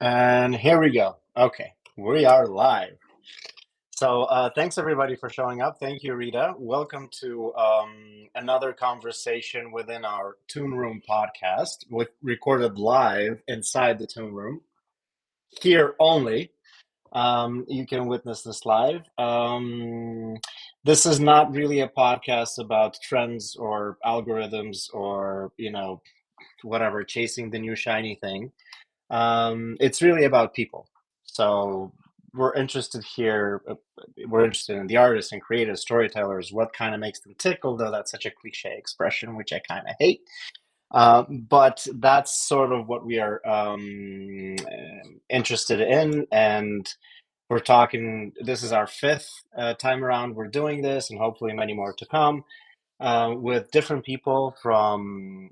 And here we go. Okay, we are live. Thanks everybody for showing up. Thank you, Rita. Welcome to another conversation within our Toon Room podcast, recorded live inside the Toon Room, here only. You can witness this live. This is not really a podcast about trends or algorithms or, whatever, chasing the new shiny thing. It's really about people. So we're interested here. We're interested in the artists and creators, storytellers. What kind of makes them tick? Although that's such a cliche expression, which I kind of hate. But that's sort of what we are interested in, and we're talking. This is our fifth time around. We're doing this, and hopefully many more to come with different people from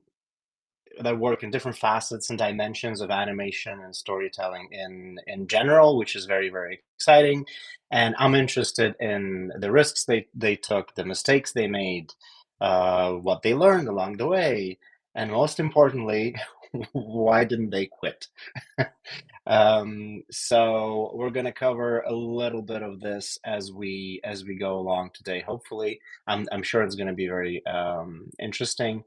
that work in different facets and dimensions of animation and storytelling in general, which is very, very exciting. And I'm interested in the risks they took, the mistakes they made, what they learned along the way, and most importantly, why didn't they quit? So we're going to cover a little bit of this as we go along today. Hopefully, I'm sure it's going to be very interesting.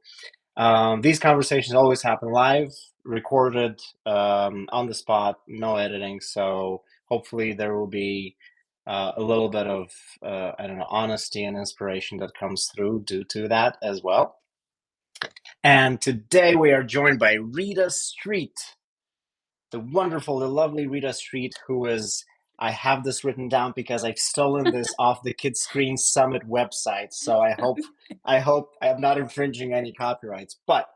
These conversations always happen live, recorded, on the spot, no editing. So hopefully there will be a little bit of, I don't know, honesty and inspiration that comes through due to that as well. And today we are joined by Rita Street, the wonderful, the lovely Rita Street, who is. I have this written down because I've stolen this off the Kids Screen Summit website. So I hope I am not infringing any copyrights, but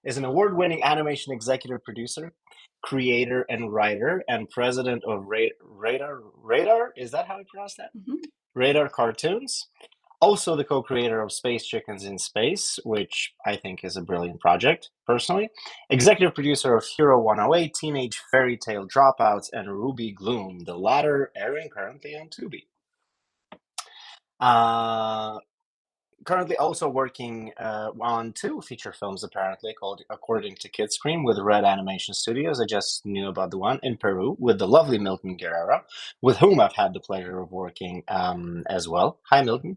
is an award-winning animation executive producer, creator and writer, and president of Radar. Is that how you pronounce that? Mhm. Radar Cartoons. Also the co-creator of Space Chickens in Space, which I think is a brilliant project, personally. Executive producer of Hero 108, Teenage Fairy Tale Dropouts, and Ruby Gloom, the latter airing currently on Tubi. Uh, Currently also working on two feature films, apparently, called According to Kids Screen with Red Animation Studios. I just knew about the one in Peru with the lovely Milton Guerrero, with whom I've had the pleasure of working as well. Hi, Milton.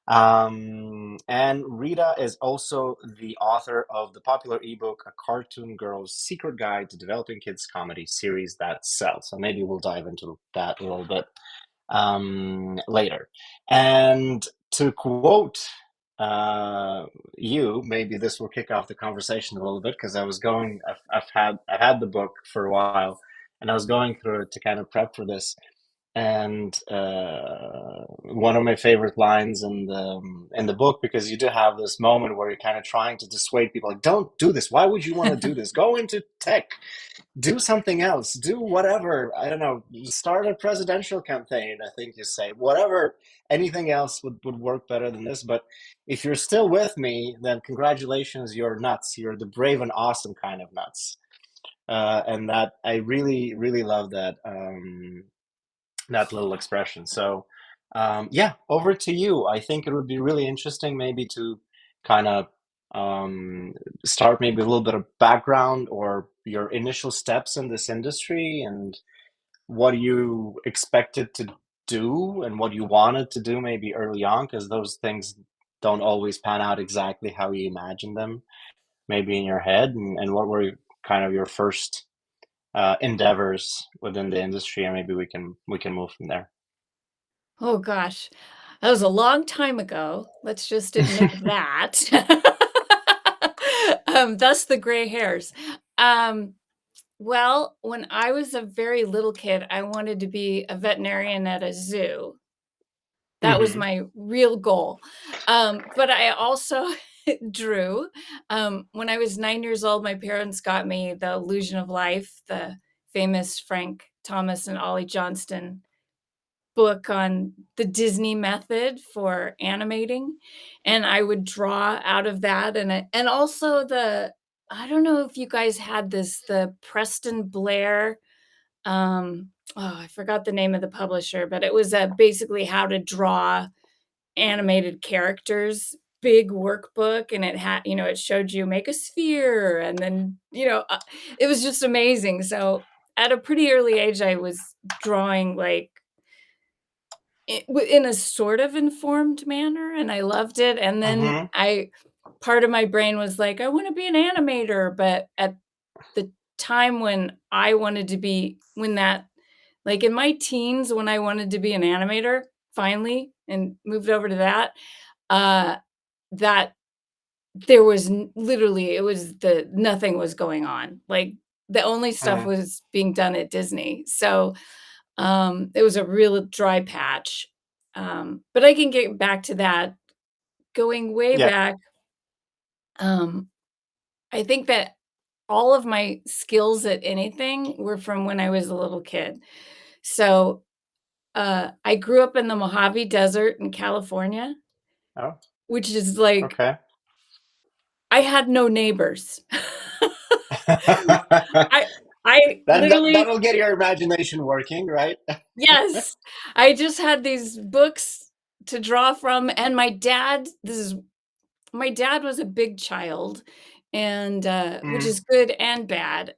And Rita is also the author of the popular ebook, A Cartoon Girl's Secret Guide to Developing Kids Comedy Series That Sells. So maybe we'll dive into that a little bit later. And to quote maybe this will kick off the conversation a little bit because I've had the book for a while, and I was going through it to kind of prep for this. And one of my favorite lines in the book, because you do have this moment where you're kind of trying to dissuade people, like, don't do this. Why would you want to do this? Go into tech, do something else, do whatever. I don't know, start a presidential campaign. I think you say whatever. Anything else would work better than this. But if you're still with me, then congratulations, you're nuts. You're the brave and awesome kind of nuts. And that I really, really love that little expression. So, yeah, over to you. I think it would be really interesting maybe to kind of um, start maybe a little bit of background or your initial steps in this industry and what you expected to do and what you wanted to do maybe early on, because those things don't always pan out exactly how you imagine them, maybe in your head, and what were kind of your first endeavors within the industry, and maybe we can move from there. Oh gosh, that was a long time ago. Let's just admit that. Thus the gray hairs. Um, well, when I was a very little kid, I wanted to be a veterinarian at a zoo. That was Hmm. my real goal. But I also drew. When I was 9 years old, my parents got me The Illusion of Life, the famous Frank Thomas and Ollie Johnston book on the Disney method for animating, and I would draw out of that, and also the I don't know if you guys had this, the Preston Blair, I forgot the name of the publisher, but it was, basically how to draw animated characters, big workbook, and it had it showed you make a sphere, and then, it was just amazing, so at a pretty early age, I was drawing, like, in a sort of informed manner, and I loved it, and then Mhm. I part of my brain was like, "I wanna be an animator," but at the time when I wanted to be when that like, in my teens, when I wanted to be an animator, finally, and moved over to that, uh, that there was n literally, it was the nothing was going on, like, the only stuff Mm. was being done at Disney, so, it was a real dry patch, but I can get back to that. Going way Yeah. back, um, I think that all of my skills at anything were from when I was a little kid. So, I grew up in the Mojave Desert in California, Oh, which is like okay. I had no neighbors. That I I literally that'll get your imagination working, right? yes, I just had these books to draw from, and my dad was a big child, and, which Mm, is good and bad.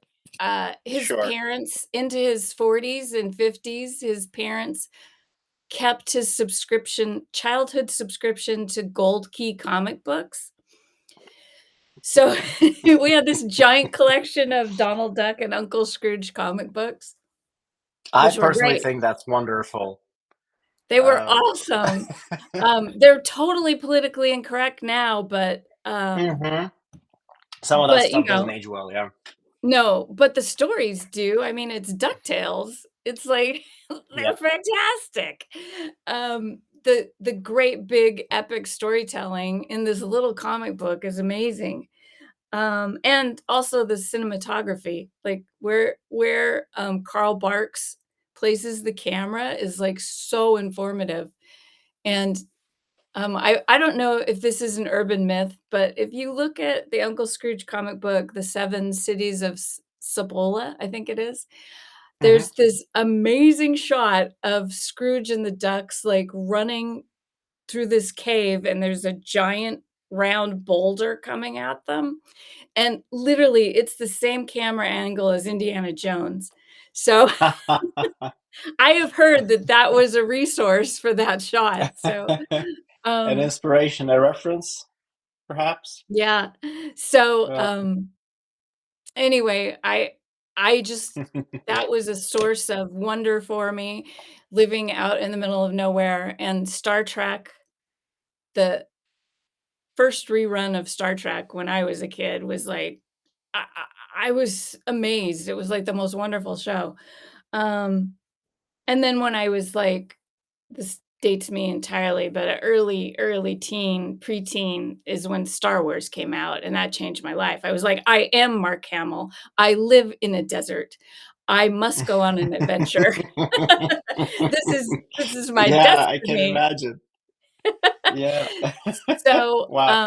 His sure. parents into his 40s and 50s, his parents kept his childhood subscription to Gold Key comic books. So, we had this giant collection of Donald Duck and Uncle Scrooge comic books, I which were personally great. think that's wonderful. They were Uh, awesome. They're totally politically incorrect now, mhm. Some of that but, you stuff doesn't know age well, yeah. no, but the stories do. I mean, it's DuckTales. It's like they're Yeah. fantastic. The great big epic storytelling in this little comic book is amazing. And also the cinematography, like where Carl Barks places the camera is like so informative. And I don't know if this is an urban myth, but if you look at the Uncle Scrooge comic book, The Seven Cities of Cibola, I think it is, Mhm. there's this amazing shot of Scrooge and the ducks, like, running through this cave, and there's a giant round boulder coming at them, and literally, it's the same camera angle as Indiana Jones. So, I have heard that that was a resource for that shot, so, An um inspiration, a reference, perhaps? yeah. So, Yeah. anyway, I just that was a source of wonder for me living out in the middle of nowhere, and Star Trek, the first rerun of Star Trek when I was a kid was like I was amazed. It was like the most wonderful show. Um, and then when I was like this dates me entirely, but a early teen, preteen is when Star Wars came out, and that changed my life. I was like, "I am Mark Hamill. I live in a desert. I must go on an adventure. This is my Yeah, I can destiny." imagine. Yeah. So, Wow.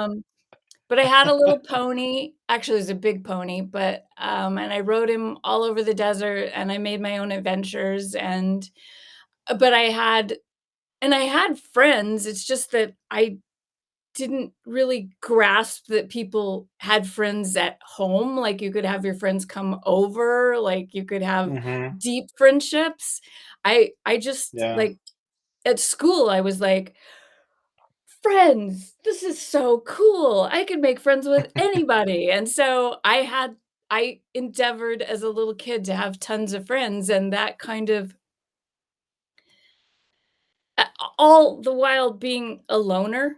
but I had a little pony, actually, it was a big pony, but, and I rode him all over the desert, and I made my own adventures, and but I had friends, it's just that I didn't really grasp that people had friends at home, like, you could have your friends come over, like, you could have Mhm. deep friendships. I just Yeah. like, at school, I was like, "Friends, this is so cool. I could make friends with anybody." And so I endeavored as a little kid to have tons of friends, and that kind of a all the while being a loner.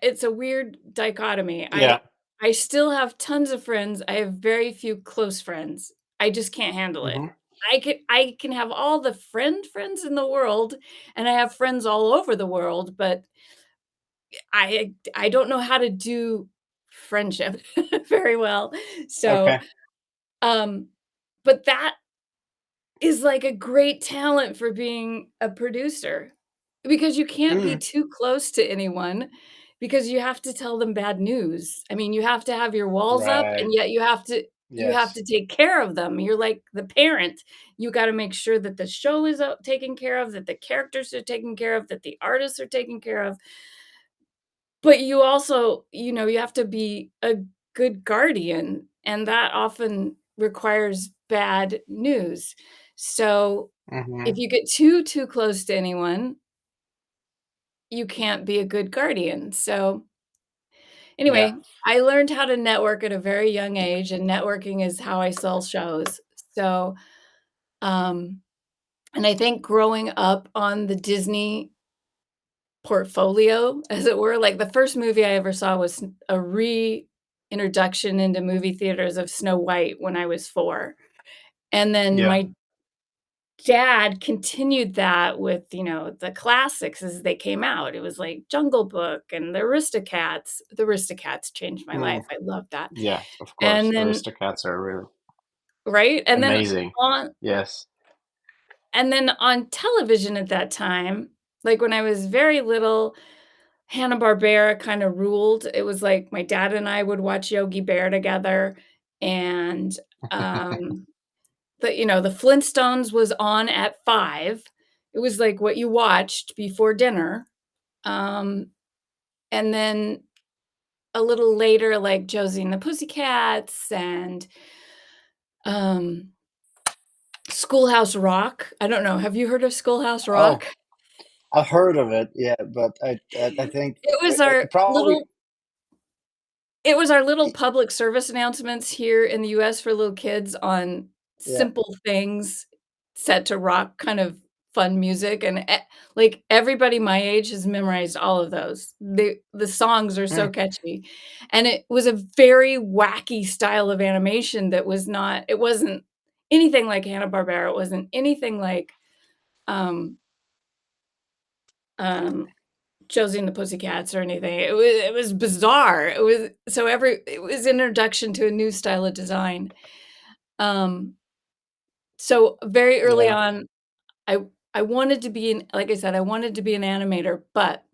It's a weird dichotomy. Yeah. I still have tons of friends. I have very few close friends. I just can't handle it. Mhm. I can have all the friends in the world, and I have friends all over the world, but I don't know how to do friendship very well. So, Okay. um, but that is like a great talent for being a producer because you can't be Mm. too close to anyone because you have to tell them bad news. I mean, you have to have your walls up Right. and yet you have to Yes. take care of them. You're like the parent. You got to make sure that the show is taken care of, that the characters are taken care of, that the artists are taken care of. But you also, you have to be a good guardian, and that often requires bad news. So if Mhm. you get too close to anyone, you can't be a good guardian. So Yeah. anyway, I learned how to network at a very young age, and networking is how I sell shows. So, um, and I think growing up on the Disney portfolio, as it were, like the first movie I ever saw was a reintroduction into movie theaters of Snow White when I was 4. And then Yeah. my dad continued that with, the classics as they came out. It was like Jungle Book and the Aristocats. The Aristocats changed my life. Mm. I love that. Yeah, of course. And then Aristocats are really right? amazing. On Yes. on television at that time, like when I was very little, Hanna-Barbera kinda ruled. It was like my dad and I would watch Yogi Bear together, and, um, the Flintstones was on at 5. It was like what you watched before dinner, um, and then a little later, like Josie and the Pussycats and, um, Schoolhouse Rock. I don't know, have you heard of Schoolhouse Oh, Rock? I've heard of it, yeah, but I think It was our probably little It was our little public service announcements here in the US for little kids on yeah. simple things set to rock kind of fun music, and, like, everybody my age has memorized all of those. The songs are so Mm, catchy, and it was a very wacky style of animation that it wasn't anything like Hanna-Barbera, it wasn't anything like, um, um Josie and the Pussycats or anything. It was bizarre. It was introduction to a new style of design. Um, so very early yeah, on, I I wanted to be an like I said, I wanted to be an animator, but,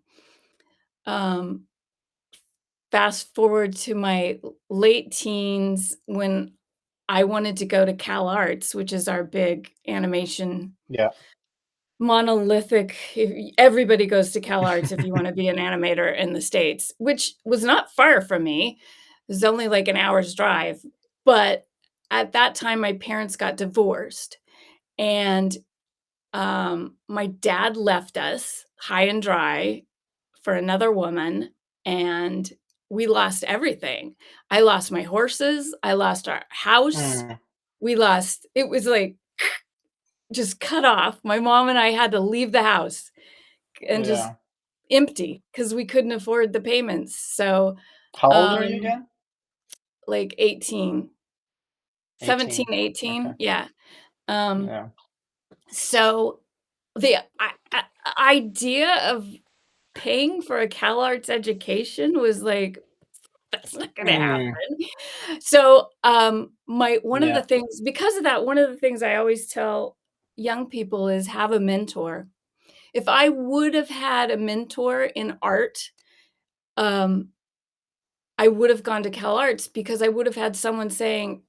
um, fast forward to my late teens when I wanted to go to CalArts, which is our big animation yeah. monolithic. Everybody goes to CalArts if you wanna be an animator in the States, which was not far from me. It was only like an hour's drive, but at that time, my parents got divorced, and, my dad left us high and dry for another woman, and we lost everything. I lost my horses, I lost our house, Mm, it was like just cut off. My mom and I had to leave the house and just yeah. empty because we couldn't afford the payments. So, How old are you um, again? like 18, 17, 18. 18, Okay. yeah. Um, Yeah. so the idea of paying for a CalArts education was like, "That's not gonna Mm, happen." So, my one of the yeah. things because of that, one of the things I always tell young people is have a mentor. If I would have had a mentor in art, um, I would have gone to CalArts because I would have had someone saying,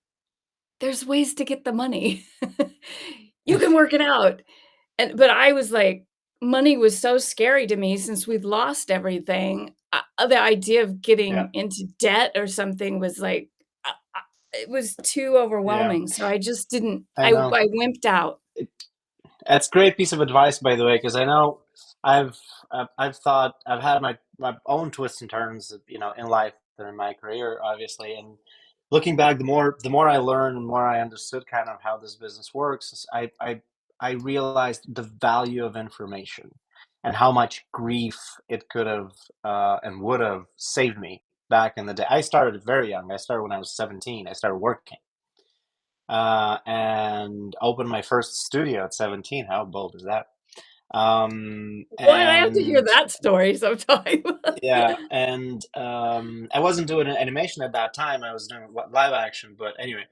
"There's ways to get the money. You can work it out." But I was like money was so scary to me since we'd lost everything. The idea of Yeah. getting into debt or something was like, it was too Yeah. overwhelming, so I just didn't I know. I wimped out. That's a great piece of advice, by the way, because I know I've thought I've had my own twists and turns, in life and in my career, obviously. And looking back, the more I learned, the more I understood kind of how this business works. I realized the value of information and how much grief it could have and would have saved me back in the day. I started very young. I started when I was 17. I started working and opened my first studio at 17. How bold is that? What? I have to hear And that story sometime. yeah, and I wasn't doing animation at that time. I was doing live action, but anyway,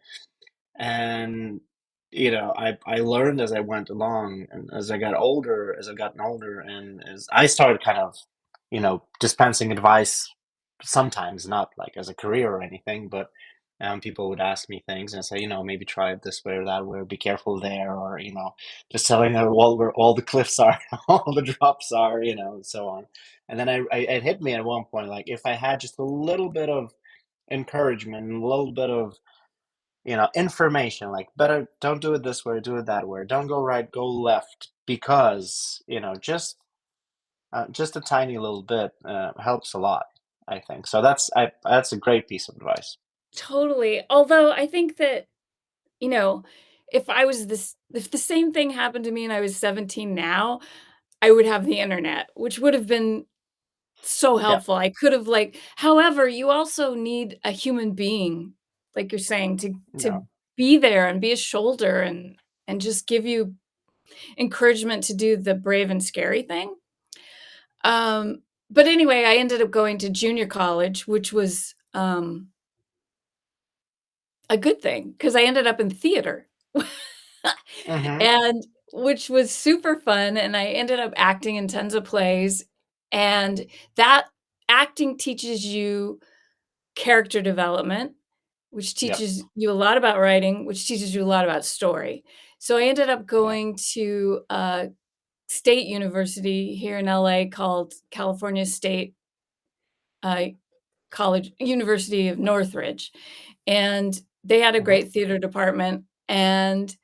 and I learned as I went along, and as I got older, as I've gotten older, and as I started kind of, dispensing advice sometimes, not like as a career or anything, but people would ask me things and say, maybe try it this way or that way, or be careful there, or just telling them where all the cliffs are, all the drops are, and so on. And then it hit me at one point, like if I had just a little bit of encouragement, a little bit of information, like better don't do it this way, do it that way, don't go right, go left, because just a tiny little bit helps a lot, I think. So that's a great piece of advice. Totally. Although I think that, you know, if the same thing happened to me and I was 17 now, I would have the internet, which would have been so Yeah. helpful. I could have, like, however, you also need a human being, like you're saying, to No. be there and be a shoulder and just give you encouragement to do the brave and scary thing. But anyway, I ended up going to junior college, which was, a good thing because I ended up in theater. Hmm. And which was super fun, and I ended up acting in tons of plays, and that acting teaches you character development, which Yeah. teaches you a lot about writing, which teaches you a lot about story. So I ended up Yeah. going to a state university here in LA called California State, uh, College University of Northridge, and they had a Hmm. great theater department, and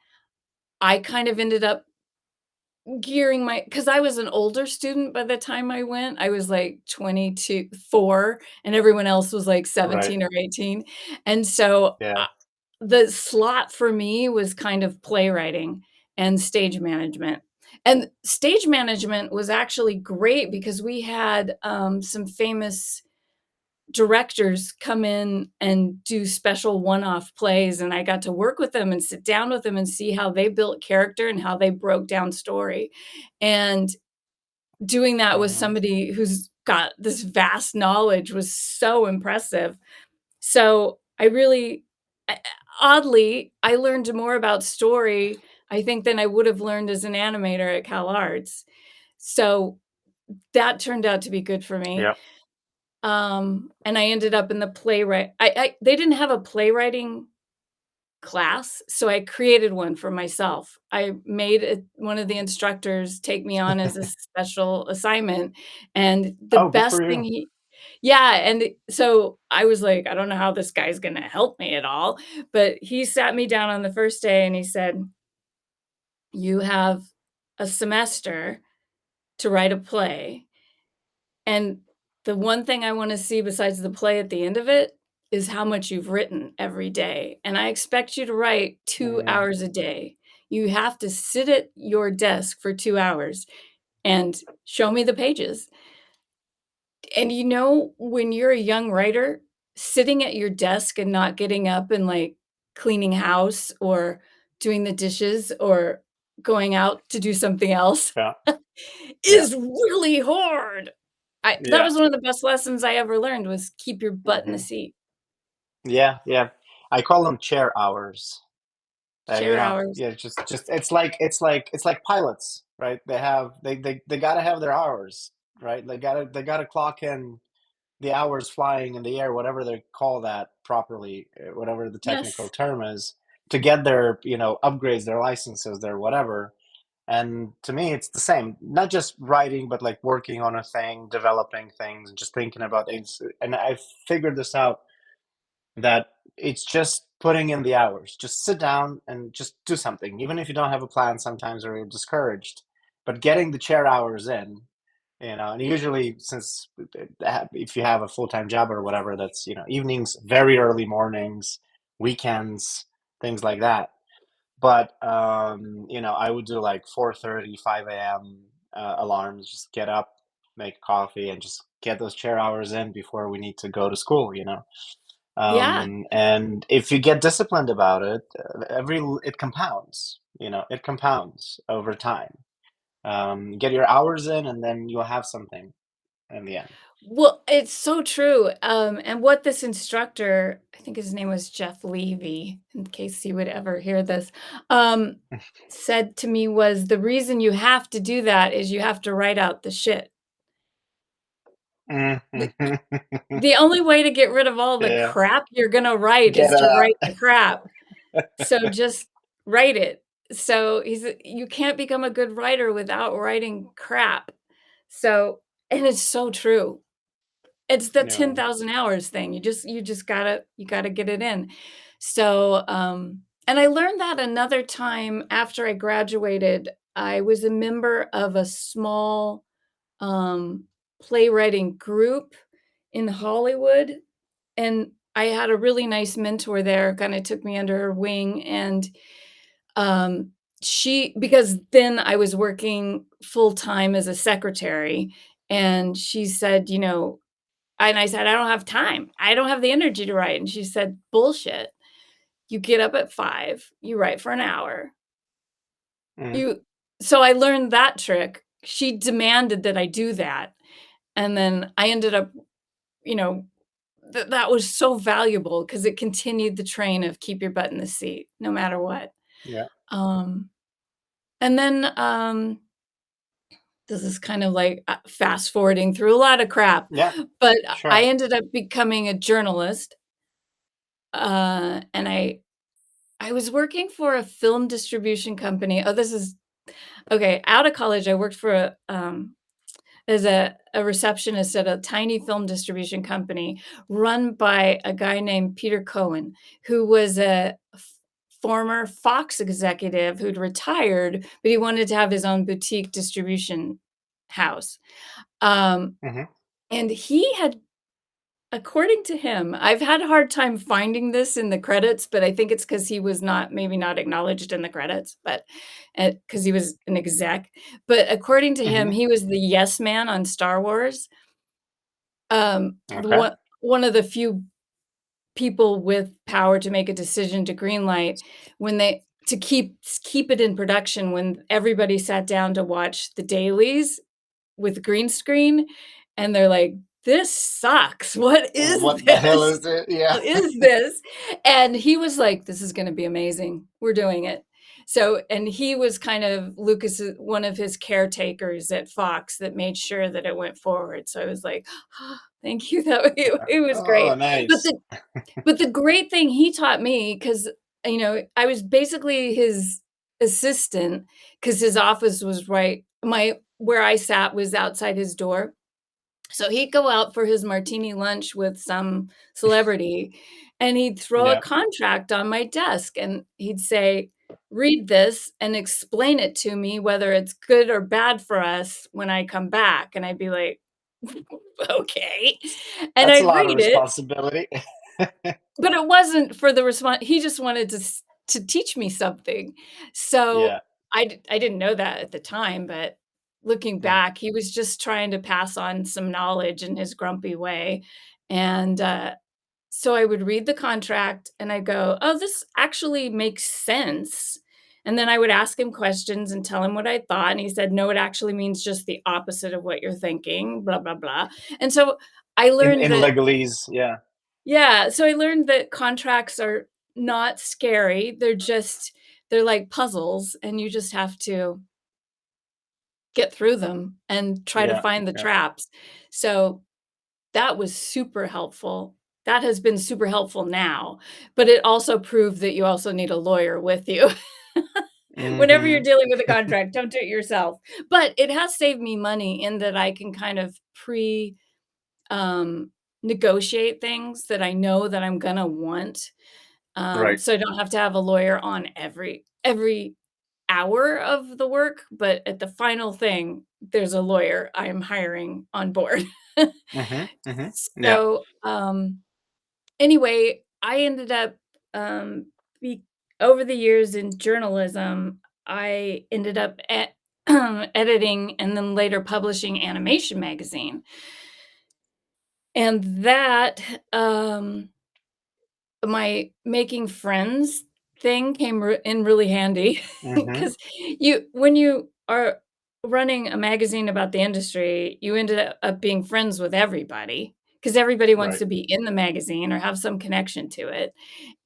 I kind of ended up gearing my because I was an older student by the time I went. I was, like, 22 4, and everyone else was, like, Right. 17 or 18, and so, Yeah. the slot for me was kind of playwriting and stage management, and stage management was actually great because we had, some famous directors come in and do special one-off plays, and I got to work with them and sit down with them and see how they built character and how they broke down story, and doing that with Hmm. somebody who's got this vast knowledge was so impressive. So, I really oddly, I learned more about story, I think, than I would have learned as an animator at CalArts. So, that turned out to be good for me. Yeah. And I ended up in the playwright I they didn't have a playwriting class, so I created one for myself. I made it one of the instructors take me on as a special assignment, and the Oh, good for best thing you. he yeah, and so I was like, "I don't know how this guy's gonna help me at all," but he sat me down on the first day and he said, "You have a semester to write a play. And the one thing I wanna see besides the play at the end of it is how much you've written every day, and I expect you to write 2 Mm, hours a day. You have to sit at your desk for 2 hours and show me the pages." And, when you're a young writer, sitting at your desk and not getting up and, like, cleaning house or doing the dishes or going out to do something else yeah. Yeah. is really hard. I that Yeah. was one of the best lessons I ever learned was keep your butt in the Hmm. seat. Yeah. Yeah. I call them chair hours. Share hours. Yeah, just it's like pilots, right? They gotta have their hours, right? They gotta clock in the hours flying in the air, whatever they call that properly, whatever the technical Yes. term is, to get their upgrades, their licenses, their whatever. And to me, it's the same. Not just writing, but like working on a thing, developing things, and just thinking about things. And I figured this out that it's just putting in the hours. Just sit down and just do something, even if you don't have a plan sometimes or you're discouraged. But getting the chair hours in, and usually since if you have a full time job or whatever, that's evenings, very early mornings, weekends, things like that. But I would do like 4:30, 5 a.m. Alarms. Just get up, make coffee, and just get those chair hours in before we need to go to school. Yeah. And if you get disciplined about it, it compounds. It compounds over time. Get your hours in, and then you'll have something in the end. Well, it's so true, and what this instructor, I think his name was Jeff Levy, in case he would ever hear this, um, said to me was, "The reason you have to do that is you have to write out the shit." The Mhm. the only way to get rid of all the Yeah, crap you're gonna write get is it to out. write the crap. So just write it. So you can't become a good writer without writing crap. So and it's so true. It's the Yeah. 10,000 hours thing. You just gotta get it in. So, and I learned that another time after I graduated. I was a member of a small playwriting group in Hollywood, and I had a really nice mentor there, kind of took me under her wing, and um, she because then I was working full time as a secretary, and she said, and I said, I don't have time. I don't have the energy to write. And she said, bullshit. You get up at 5, you write for an hour. Mhm. You So I learned that trick. She demanded that I do that. And then I ended up, you know, that was so valuable because it continued the train of keep your butt in the seat no matter what. Yeah. Um, and then this is kind of like fast forwarding through a lot of crap, Yeah. but I Sure. ended up becoming a journalist. And I was working for a film distribution company. Oh, this is okay. Out of college, I worked for as a receptionist at a tiny film distribution company run by a guy named Peter Cohen, who was a former Fox executive who'd retired, but he wanted to have his own boutique distribution house. Um, Hmm. and he had According to him, I've had a hard time finding this in the credits, but I think it's because he was maybe not acknowledged in the credits, but because he was an exec. But according to him, Hmm. he was the yes man on Star Wars. The Okay. one of the few people with power to make a decision to greenlight when they to keep it in production when everybody sat down to watch the dailies with green screen, and they're like, "This sucks. What is What the hell this? is it? Yeah. What is this?" And he was like, "This is gonna be amazing. We're doing it." So and he was kind of Lucas's one of his caretakers at Fox that made sure that it went forward. So I was like, "Oh, thank you." Yeah. It was Oh, great. But nice. the great thing he taught me, because I was basically his assistant, because his office was right my where I sat was outside his door. So he'd go out for his martini lunch with some celebrity, and he'd throw a Yeah. contract on my desk, and he'd say, "Read this and explain it to me whether it's good or bad for us when I come back." And I'd be like, "Okay." And That's a I'd lot of read it, responsibility. but it wasn't for the response. He just wanted to teach me something. So, Yeah. I didn't know that at the time, but looking Mm. back, he was just trying to pass on some knowledge in his grumpy way, and, so I would read the contract and I'd go, "Oh, this actually makes sense." And then I would ask him questions and tell him what I thought, and he said, "No, it actually means just the opposite of what you're thinking, blah, blah, blah." And so I learned In that legalese, yeah. yeah, so I learned that contracts are not scary, they're like puzzles, and you just have to get through them and try to Yeah. find the Yeah. traps. So, that was super helpful. That has been super helpful now, but it also proved that you also need a lawyer with you. Whenever you're Hmm. dealing with a contract, don't do it yourself. But it has saved me money in that I can kind of um, negotiate things that I know that I'm gonna want. Right. So I don't have to have a lawyer on every hour of the work, but at the final thing, there's a lawyer I'm hiring on board. Hmm. Hmm. Yeah. So, anyway, I ended up, um, be over the years in journalism, I ended up editing and then later publishing Animation Magazine, and that, my making friends thing came in really handy Hmm. because when you are running a magazine about the industry, you ended up being friends with everybody because everybody wants Right. to be in the magazine or have some connection to it,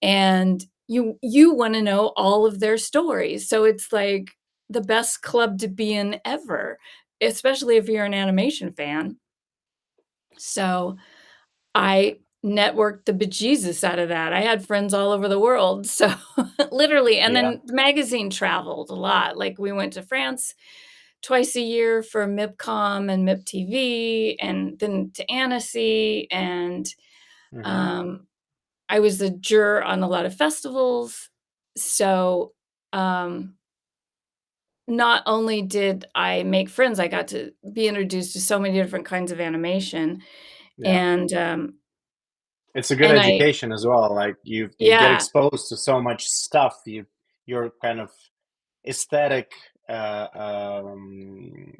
and you want to know all of their stories. So it's like the best club to be in ever, especially if you're an animation fan. So I networked the bejesus out of that. I had friends all over the world, so literally, and Yeah. then the magazine traveled a lot. Like, we went to France twice a year for MIPCOM and MIPTV, and then to Annecy, and, Hmm. um, I was a juror on a lot of festivals, so, um, not only did I make friends, I got to be introduced to so many different kinds of animation, Yeah. and, It's a good and I education as well. Like you get yeah, exposed to so much stuff. Your kind of aesthetic uh, um,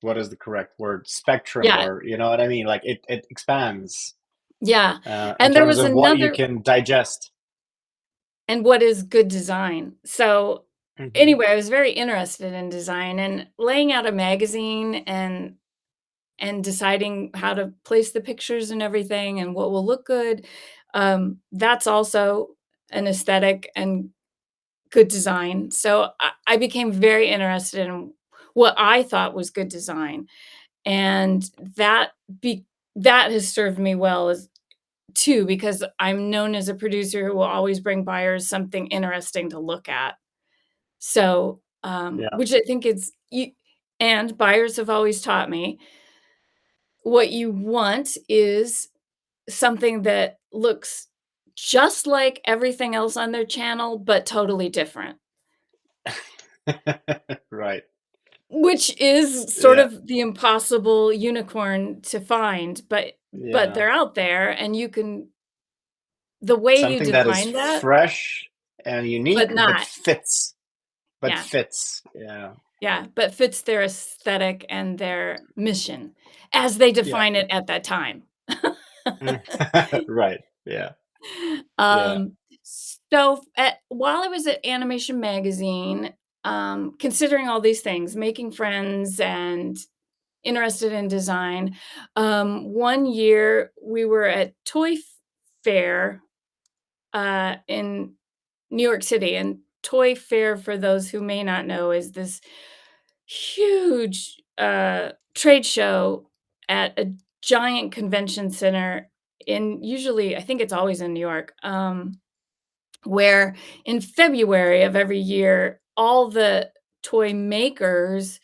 what is the correct word? Spectrum, yeah, or you know what I mean? Like it expands yeah, in and there terms was of what you another can digest. and what is good design. So, Hmm. anyway, I was very interested in design and laying out a magazine and deciding how to place the pictures and everything and what will look good. That's also an aesthetic and good design. So I became very interested in what I thought was good design, and be that has served me well as too because I'm known as a producer who will always bring buyers something interesting to look at. So, Yeah. which I think is you and buyers have always taught me what you want is something that looks just like everything else on their channel, but totally different, Right. which is sort Yeah. of the impossible unicorn to find, but Yeah. they're out there and you can the way you Something that is define that, fresh and but unique, but not. fits. But Yeah, fits. Yeah. yeah, but fits their aesthetic and their mission as they Yeah. define it at that time. Mm. Right. Yeah. Yeah. Um, so while I was at Animation Magazine, considering all these things, making friends and interested in design, one year we were at Fair in New York City, and Toy Fair, for those who may not know, is this huge trade show at a giant convention center in usually I think it's always in New York. Where in February of every year, all the toy makers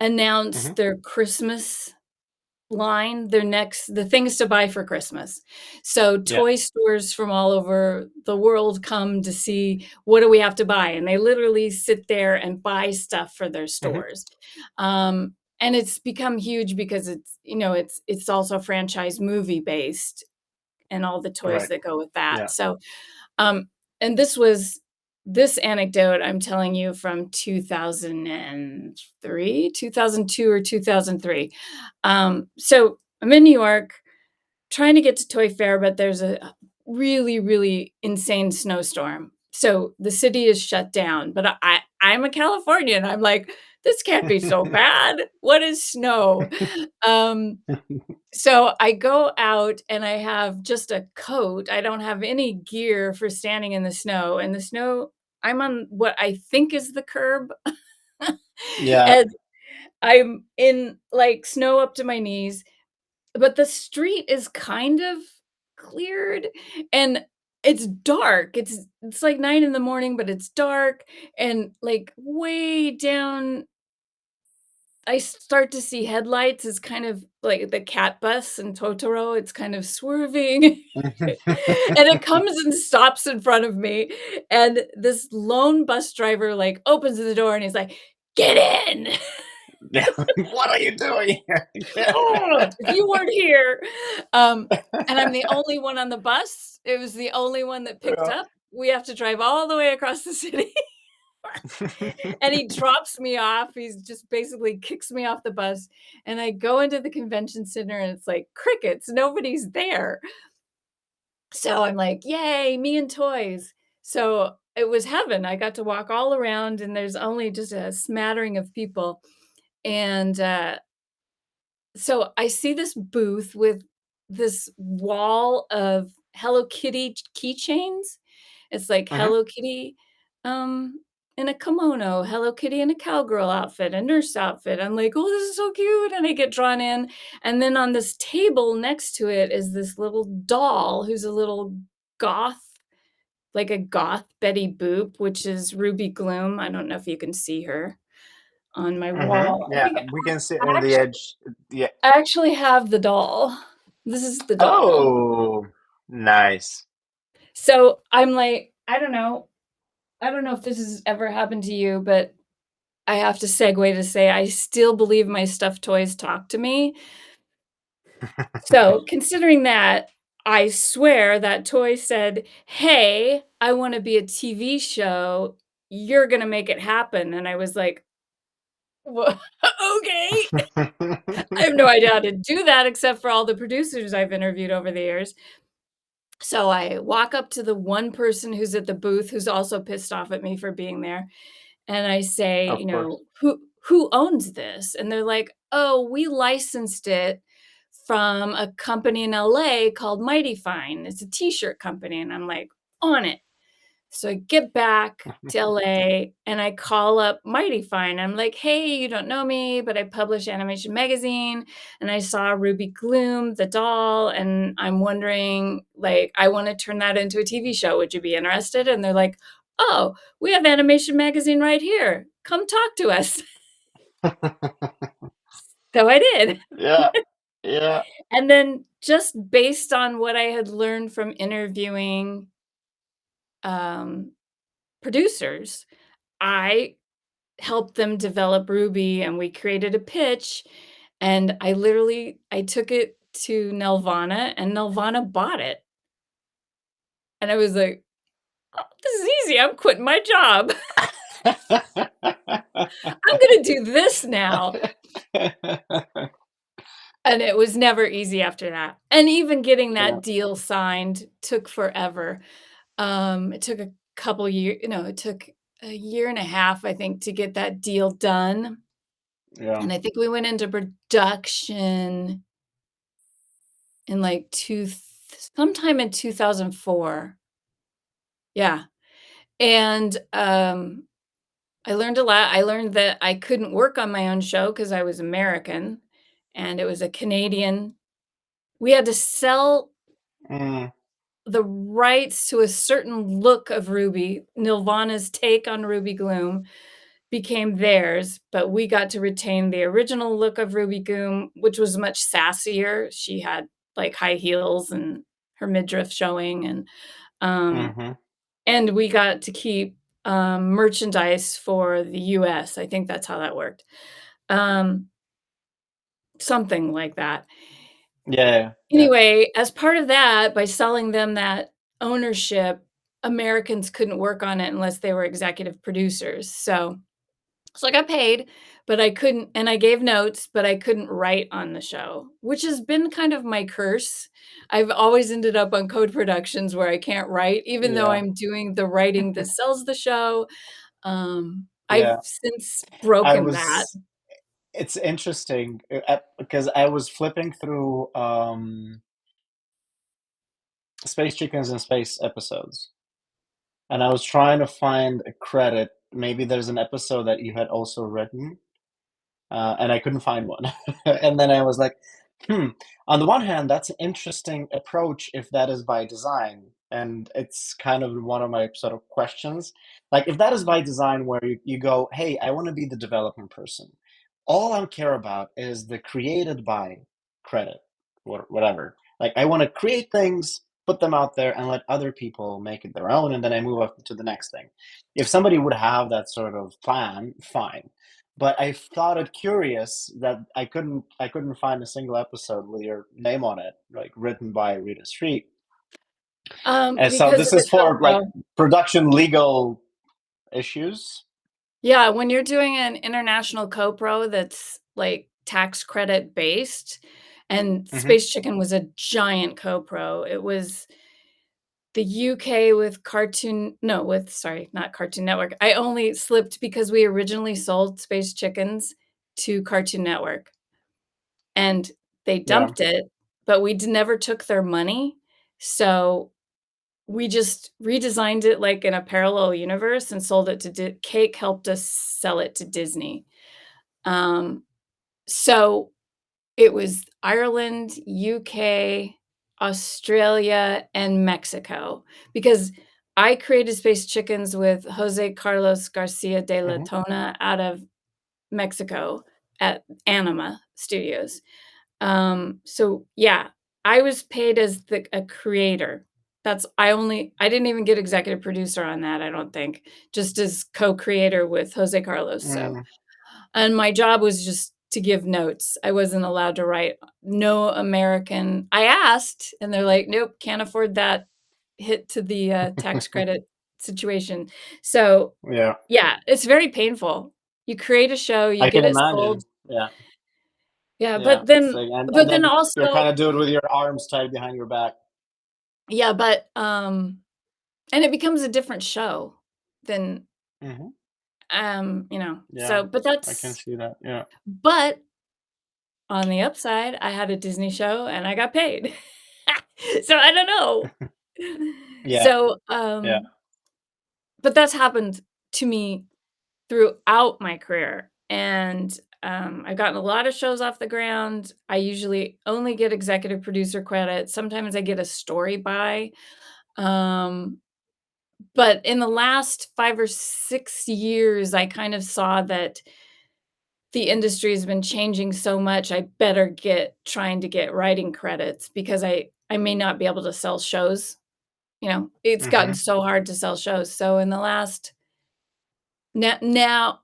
announce Hmm. their Christmas line, the things to buy for Christmas. So Yeah. toy stores from all over the world come to see what do we have to buy, and they literally sit there and buy stuff for their Hmm. stores. And it's become huge because it's also franchise movie based and all the toys Right. that go with that. Yeah. So um, and this anecdote I'm telling you from 2003, 2002 or 2003. So I'm in New York trying to get to Toy Fair, but there's a really, really insane snowstorm. So the city is shut down, but I'm a Californian. I'm like, this can't be so bad. What is snow? Um, so I go out and I have just a coat. I don't have any gear for standing in the snow. And the snow, I'm on what I think is the curb. Yeah. And I'm in like snow up to my knees, but the street is kind of cleared and it's dark. It's like 9 in the morning, but it's dark and like way down I start to see headlights as kind of like the cat bus in Totoro, it's kind of swerving, and it comes and stops in front of me, and this lone bus driver, like, opens the door and he's like, "Get in!" Yeah. What are you doing here? "Oh, if you weren't here." And I'm the only one on the bus, it was the only one that picked Yeah. up. We have to drive all the way across the city. And he drops me off. He's just basically kicks me off the bus, and I go into the convention center, and it's like crickets. Nobody's there. So I'm like, "Yay, me and toys." So it was heaven. I got to walk all around, and there's only just a smattering of people. And so I see this booth with this wall of Hello Kitty keychains. It's like Hmm. Hello Kitty, in a kimono, Hello Kitty in a cowgirl outfit, a nurse outfit. I'm like, "Oh, this is so cute," and I get drawn in, and then on this table next to it is this little doll who's a little goth, like a goth Betty Boop, which is Ruby Gloom. I don't know if you can see her on my Hmm. wall. I Yeah, think we can sit I on the actually edge. Yeah. I actually have the doll. This is the doll. Oh, nice. So I'm like, I don't know if this has ever happened to you, but I have to segue to say I still believe my stuffed toys talk to me. So, considering that, I swear that toy said, "Hey, I wanna be a TV show. You're gonna make it happen." And I was like, "Wha okay." I have no idea how to do that except for all the producers I've interviewed over the years. So I walk up to the one person who's at the booth who's also pissed off at me for being there, and I say, Of course. "Who owns this?" And they're like, "Oh, we licensed it from a company in LA called Mighty Fine. It's a t-shirt company." And I'm like, "On it." So I get back to LA and I call up Mighty Fine. I'm like, "Hey, you don't know me, but I publish Animation Magazine and I saw Ruby Gloom, the doll, and I'm wondering, like, I want to turn that into a TV show. Would you be interested?" And they're like, "Oh, we have Animation Magazine right here. Come talk to us." So I did. Yeah. Yeah. And then just based on what I had learned from interviewing um, producers, I helped them develop Ruby and we created a pitch, and I took it to Nelvana and Nelvana bought it. And I was like, "Oh, this is easy. I'm quitting my job. I'm gonna do this now." And it was never easy after that. And even getting Yeah. that deal signed took forever. It took a couple years. It took a year and a half, I think, to get that deal done. Yeah. And I think we went into production in like sometime in 2004. Yeah. And I learned a lot. I learned that I couldn't work on my own show because I was American and it was a Canadian. We had to sell Mm, the rights to a certain look of Ruby. Nirvana's take on Ruby Gloom became theirs, but we got to retain the original look of Ruby Gloom, which was much sassier. She had like high heels and her midriff showing, um, mhm. and we got to keep merchandise for the US. I think that's how that worked. Um, Something like that. Yeah, yeah, Anyway, as part of that, by selling them that ownership, Americans couldn't work on it unless they were executive producers. So I got paid, but I couldn't, and I gave notes, but I couldn't write on the show, which has been kind of my curse. I've always ended up on code productions where I can't write, even though yeah, I'm doing the writing that sells the show. I've yeah. since I broken that. was It's interesting, because I was flipping through, Space Chickens and Space episodes, and I was trying to find a credit. Maybe there's an episode that you had also written, and I couldn't find one. And then I was like, "Hmm, on the one hand, that's an interesting approach if that is by design." And it's kind of one of my sort of questions. Like, if that is by design where you go, "Hey, I wanna be the development person. All I care about is the created by credit," whatever. Like, I wanna create things, put them out there, and let other people make it their own, and then I move up to the next thing. If somebody would have that sort of plan, fine. But I thought it curious that I couldn't find a single episode with your name on it, like written by Rita Street. And so Because this of the is for like co-pro. production legal issues. Yeah, when you're doing an international co-pro that's, like, tax credit based, and Hmm. Space Chicken was a giant co-pro. It was the UK with Cartoon no, with sorry, not Cartoon Network. I only slipped because we originally sold Space Chickens to Cartoon Network, and they Yeah. dumped it, but we never took their money, so we just redesigned it, like, in a parallel universe and sold it to Cake helped us sell it to Disney. Um, so it was Ireland, UK, Australia, and Mexico, because I created Space Chickens with Jose Carlos Garcia de la Hmm. Tona out of Mexico at Anima Studios. So yeah, I was paid as a creator. I didn't even get executive producer on that, I don't think, just as co-creator with Jose Carlos, so Mm, and my job was just to give notes. I wasn't allowed to write. No American I asked, and they're like, "Nope, can't afford that hit to the, tax credit situation." So, yeah, yeah, it's very painful. You create a show, you I get can it sold. imagine. Yeah, Yeah, yeah. It's like, and but then then you're also kind of do it with your arms tied behind your back. yeah, but, and it becomes a different show than, Hmm. so Yeah, but I can that's see that. Yeah. but on the upside, I had a Disney show and I got paid. So I don't know. Yeah, So, yeah. but that's happened to me throughout my career, and, I've gotten a lot of shows off the ground. I usually only get executive producer credit. Sometimes I get a story by, um, but in the last 5 or 6 years, I kind of saw that the industry has been changing so much, I better get trying to get writing credits because I may not be able to sell shows, it's gotten Hmm. so hard to sell shows, so in the last now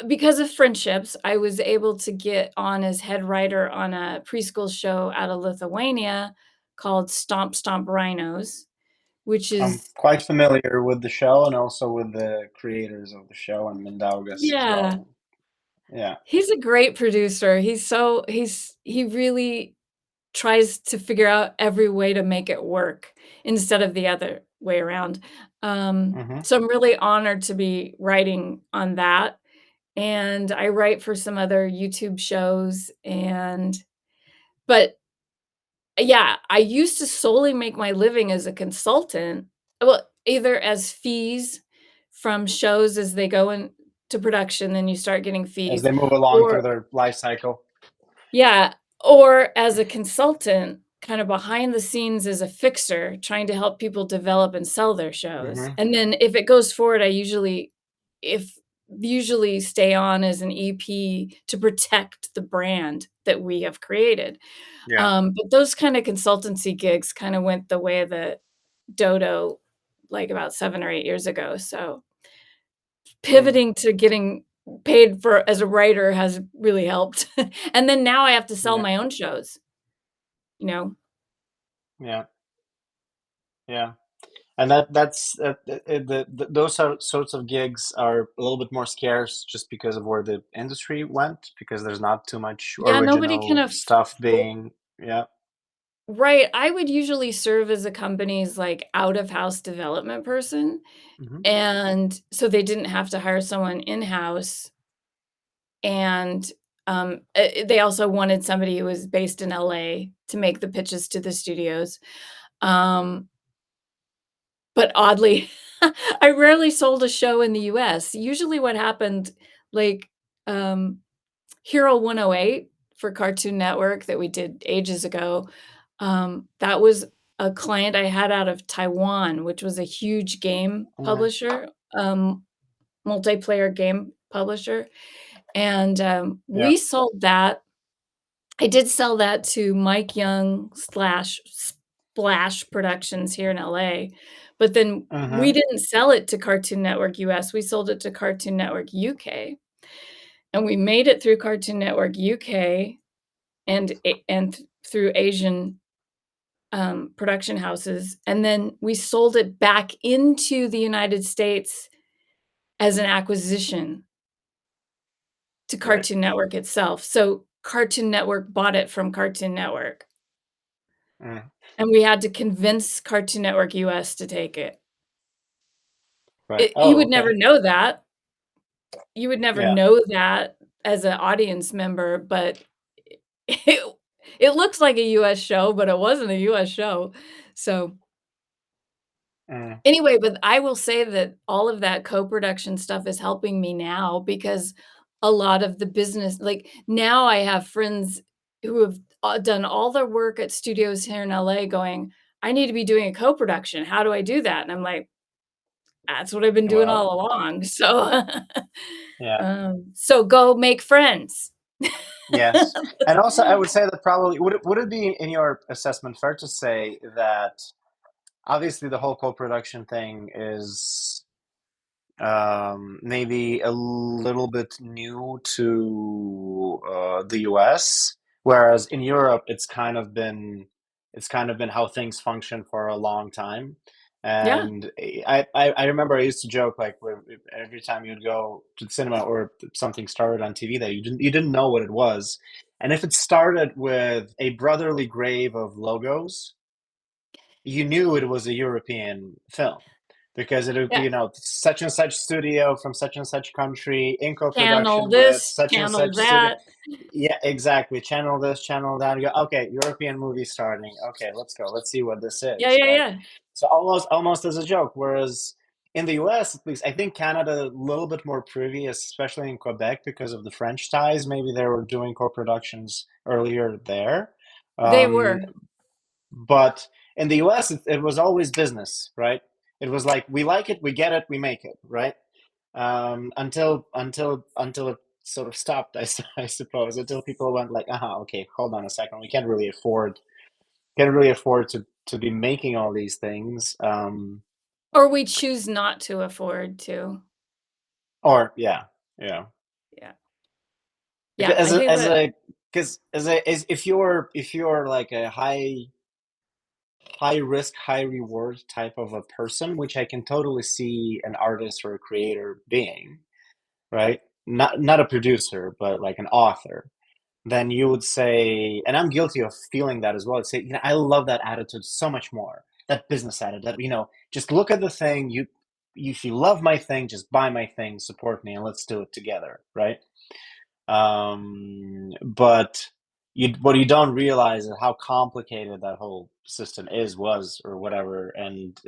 because of friendships, I was able to get on as head writer on a preschool show out of Lithuania called Stomp Stomp Rhinos, which I'm is quite familiar with the show and also with the creators of the show and Mindaugas as yeah. well. Yeah. He's a great producer. He really tries to figure out every way to make it work instead of the other way around. Hmm. So I'm really honored to be writing on that, and I write for some other YouTube shows but yeah, I used to solely make my living as a consultant, well, either as fees from shows as they go into production, then you start getting As fees, they move along or through their life cycle. yeah, or as a consultant, kind of behind the scenes as a fixer, trying to help people develop and sell their shows, Hmm. and then if it goes forward, if usually stay on as an EP to protect the brand that we have created. Yeah. But those kinda consultancy gigs kinda went the way of the dodo, like, about 7 or 8 years ago, so Mm. pivoting to getting paid for as a writer has really helped. And then now I have to sell Yeah. my own shows, you know? Yeah. Yeah. And that's those are sorts of gigs are a little bit more scarce just because of where the industry went, because there's not too much Yeah, nobody can original aff stuff well, being. Yeah. right, I would usually serve as a company's, like, out-of-house development person, Hmm. and so they didn't have to hire someone in-house, and, they also wanted somebody who was based in LA to make the pitches to the studios, um, but oddly, I rarely sold a show in the US. Usually what happened, like, um, Hero 108 for Cartoon Network that we did ages ago, that was a client I had out of Taiwan, which was a huge game Hmm. publisher, multiplayer game publisher, and, Yeah. we sold that. I did sell that to Mike Young/ slash Splash Productions here in LA, but then we Hmm. didn't sell it to Cartoon Network US, we sold it to Cartoon Network UK, and we made it through Cartoon Network UK and through Asian, production houses, and then we sold it back into the United States as an acquisition to Right. Cartoon Network itself, so Cartoon Network bought it from Cartoon Network. Mm. And we had to convince Cartoon Network US to take it. Right. You Oh, would never okay. know that. You would never Yeah. know that as an audience member, but it it looks like a US show, but it wasn't a US show. So, Mm. anyway, but I will say that all of that co-production stuff is helping me now because a lot of the business like, now I have friends who have, done all their work at studios here in LA going, "I need to be doing a co-production. How do I do that?" And I'm like, that's what I've been doing Well. all along, so Yeah. so go make friends. Yes. And also, I would say that probably would it be in your assessment fair to say that obviously the whole co-production thing is maybe a little bit new to the US, whereas in Europe it's kind of been how things function for a long time. Yeah, And I remember I used to joke like every time you'd go to the cinema or something started on TV that you didn't know what it was, and if it started with a brotherly grave of logos, you knew it was a European film because it would be, yeah. such and such studio from such and such country in Channel co-production with this, such and channel such studio. that. Yeah, exactly. Channel this, channel that. You go, okay, European movie starting. Okay, let's go. Let's see what this Yeah, is, yeah, right? yeah. So almost as a joke. Whereas in the US, at least, I think Canada a little bit more privy, especially in Quebec, because of the French ties. Maybe they were doing co-productions earlier there. They Um, were. but in the US, it was always business, right? It was like we like it, we get it, we make it, right? Until it sort of stopped, I suppose, until people went like, okay, hold on a second, we can't really afford to be making all these things. Or we choose not to afford to. Or yeah, yeah. Yeah. Because Yeah, I think that if you're like a high risk, high reward type of a person, which I can totally see an artist or a creator being, right? Not a producer, but like an author. Then you would say, and I'm guilty of feeling that as well. I'd say, I love that attitude so much more. That business attitude. That just look at the thing. If you love my thing, just buy my thing, support me, and let's do it together, right? But what you don't realize is how complicated that whole system was, or whatever, and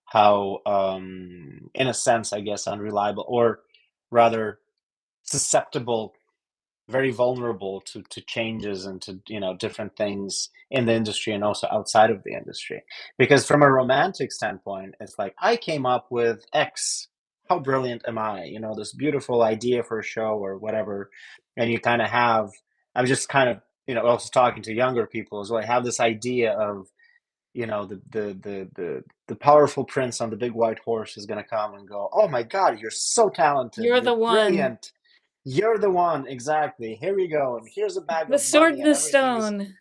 how, in a sense, I guess, unreliable, or rather susceptible, very vulnerable to changes and to different things in the industry and also outside of the industry. Because from a romantic standpoint, it's like I came up with X. How brilliant am I? This beautiful idea for a show or whatever, and you kind of have. I'm just kind of also talking to younger people as well. I have this idea of the powerful prince on the big white horse is going to come and go, oh my god, you're so talented, you're the you're one. brilliant, you're the one, exactly, here you go, and here's a bag The of sword money, and and the everything is, stone.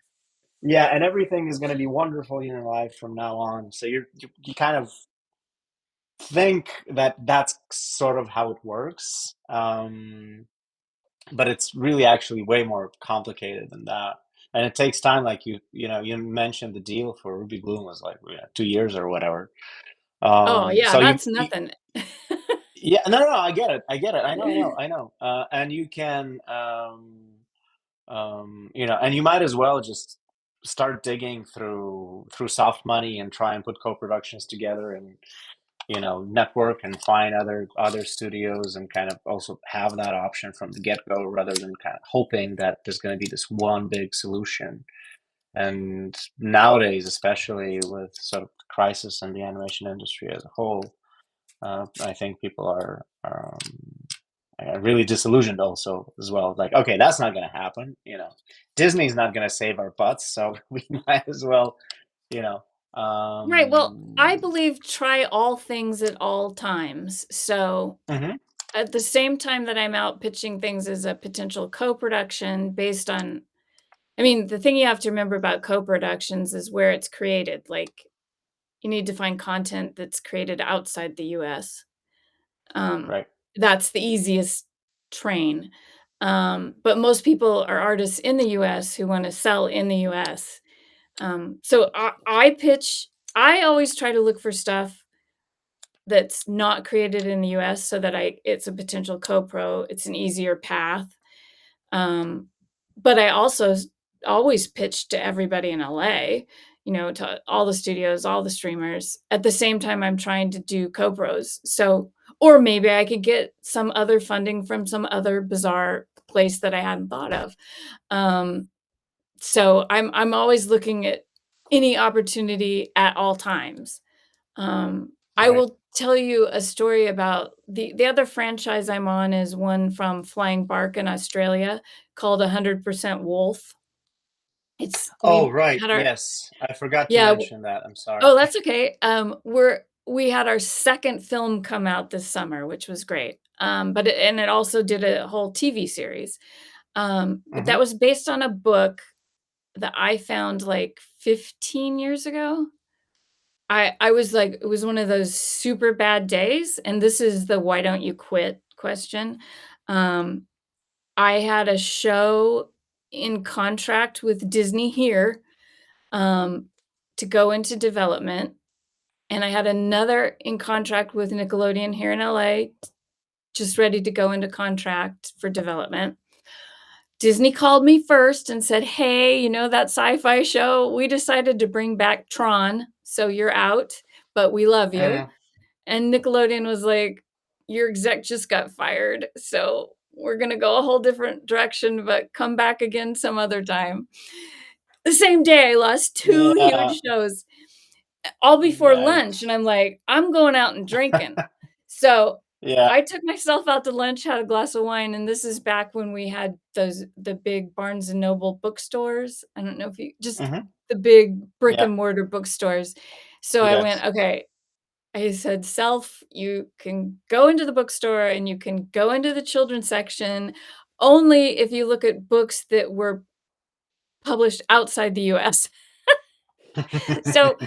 yeah, and everything is going to be wonderful in your life from now on. So you kind of think that that's sort of how it works, but it's really actually way more complicated than that. And it takes time, like you mentioned the deal for Ruby Gloom was like 2 years or whatever. Oh, yeah, So that's nothing. yeah, no, no, no, I get it. I know. And you can, and you might as well just start digging through soft money and try and put co-productions together, and network and find other studios, and kind of also have that option from the get-go, rather than kind of hoping that there's going to be this one big solution. And nowadays, especially with sort of the crisis in the animation industry as a whole, I think people are really disillusioned also as well. Like, okay, that's not going to happen. Disney's not going to save our butts, so we might as well, you know. Right, well, I Um, believe try all things at all times. So, mhm, at the same time that I'm out pitching things as a potential co-production based on the thing you have to remember about co-productions is where it's created. Like, you need to find content that's created outside the US. Um, right, that's the easiest train. But most people are artists in the US who wanna sell in the US. So I always try to look for stuff that's not created in the US so that I it's a potential co-pro, it's an easier path. Um, but I also always pitch to everybody in LA, to all the studios, all the streamers. At the same time, I'm trying to do co-pros. So, or maybe I could get some other funding from some other bizarre place that I hadn't thought of. Um, so I'm always looking at any opportunity at all times. I right. will tell you a story about the other franchise I'm on is one from Flying Bark in Australia called 100% Wolf. Oh, We right. had our Yes. I forgot to yeah. mention that. I'm sorry. Oh, that's okay. We had our second film come out this summer, which was great. And it also did a whole TV series. But that Hmm. was based on a book that I found like 15 years ago. I was like, it was one of those super bad days, and this is the why don't you quit question. Um, I had a show in contract with Disney here um, to go into development. And I had another in contract with Nickelodeon here in LA, just ready to go into contract for development. Disney called me first and said, "Hey, you know that sci-fi show? We decided to bring back Tron, so you're out, but we love you." Mm, And Nickelodeon was like, "Your exec just got fired, so we're gonna go a whole different direction, but come back again some other time." The same day, I lost 2 yeah. huge shows all before lunch, and Yikes. I'm like, "I'm going out and drinking." So, Yeah. I took myself out to lunch, had a glass of wine, and this is back when we had the big Barnes& and Noble bookstores. I don't know if you just Hmm. the big brick Yeah. and mortar bookstores. So I went, Yes. "Okay." I said, "Self, you can go into the bookstore and you can go into the children's section only if you look at books that were published outside the US." So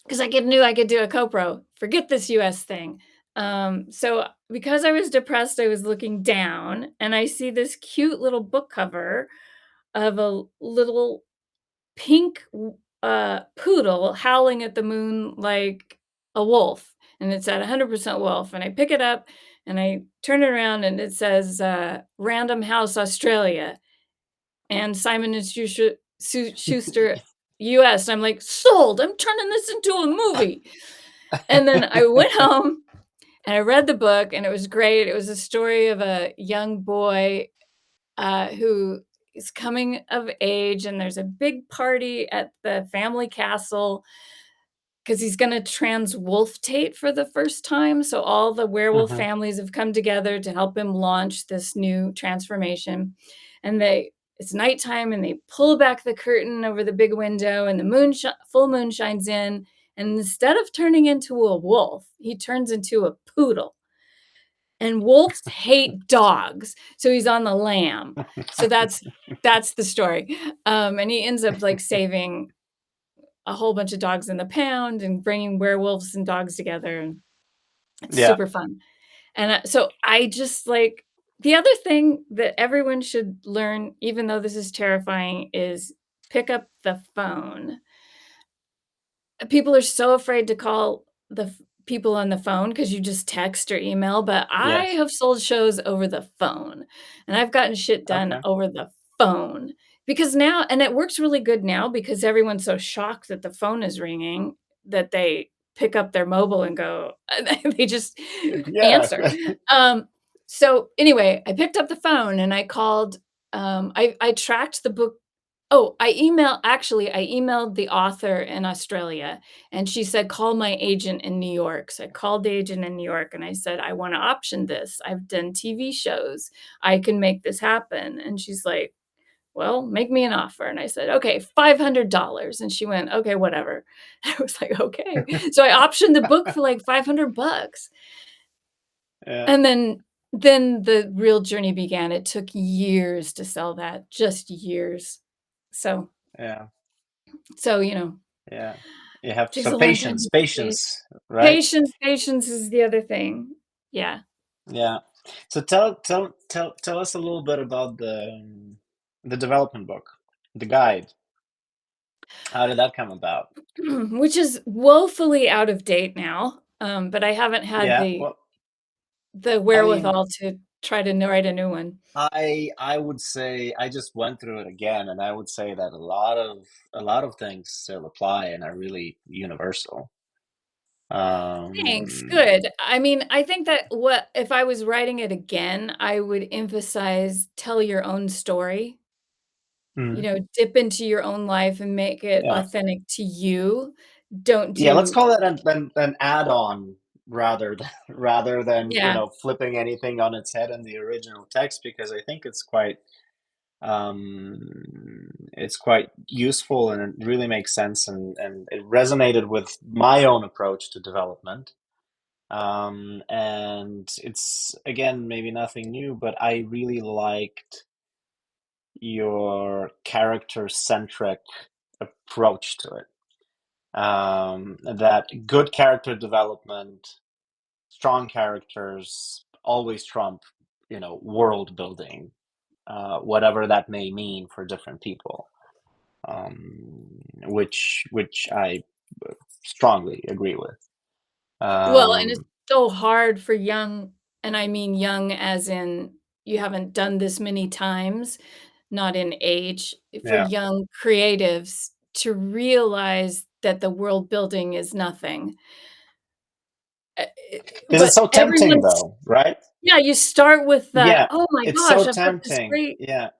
'cause knew I could do a co-pro. Forget this US thing. So because I was depressed, I was looking down and I see this cute little book cover of a little pink poodle howling at the moon like a wolf, and it's at 100% wolf, and I pick it up and I turn it around and it says, Random House Australia and Simon& and Schuster US. I'm like, "Sold! I'm turning this into a movie." And then I went home and I read the book, and it was great. It was a story of a young boy, who is coming of age, and there's a big party at the family castle because he's gonna trans-wolftate for the first time, so all the werewolf Hmm. families have come together to help him launch this new transformation, and it's nighttime, and they pull back the curtain over the big window, and the full moon shines in, and instead of turning into a wolf, he turns into a poodle, and wolves hate dogs, so he's on the lam. So that's the story, and he ends up, like, saving a whole bunch of dogs in the pound and bringing werewolves and dogs together, and it's Yeah. super fun. And, so I just, like the other thing that everyone should learn, even though this is terrifying, is pick up the phone. People are so afraid to call people on the phone because you just text or email, but I Yes. have sold shows over the phone, and I've gotten shit done Okay. over the phone because now and it works really good now because everyone's so shocked that the phone is ringing that they pick up their mobile and go they just Yeah. answer. Um, so anyway, I picked up the phone and I called, I tracked the book. Oh, I emailed the author in Australia, and she said, "Call my agent in New York." So I called the agent in New York, and I said, "I wanna option this. I've done TV shows. I can make this happen." And she's like, "Well, make me an offer." And I said, "Okay, $500." And she went, "Okay, whatever." I was like, "Okay." So I optioned the book for, like, $500. Yeah. And then the real journey began. It took years to sell that, just years. So Yeah. so, you know, Yeah. You have takes a some long time patience. to get paid. Patience. Right. Patience is the other thing. Yeah. Yeah. So tell us a little bit about the development book, the guide. How did that come about? Which is woefully out of date now, but I haven't had Yeah. the Well, I mean, wherewithal to try to n write a new one. I would say I just went through it again, and I would say that a lot of things still apply and are really universal. Thanks, Um, good. I mean, I think that what if I was writing it again, I would emphasize tell your own story. You mhm, know, dip into your own life and make it yeah. authentic to you. Don't Yeah, let's do call it an add-on rather than rather than, yeah. flipping anything on its head in the original text because I think it's quite It's quite useful and it really makes sense, and it resonated with my own approach to development. And it's again maybe nothing new, but I really liked your character centric approach to it. That good character development, strong characters always trump, world building, whatever that may mean for different people. Which I strongly agree with. Well, and it's Um, so hard for young, and I mean young as in you haven't done this many times, not in age, for yeah, young creatives to realize that the world building is nothing. because it's But so tempting, everyone's though, right? yeah, you start with that, Yeah, "Oh my it's so gosh, I've got this tempting. great." Yeah,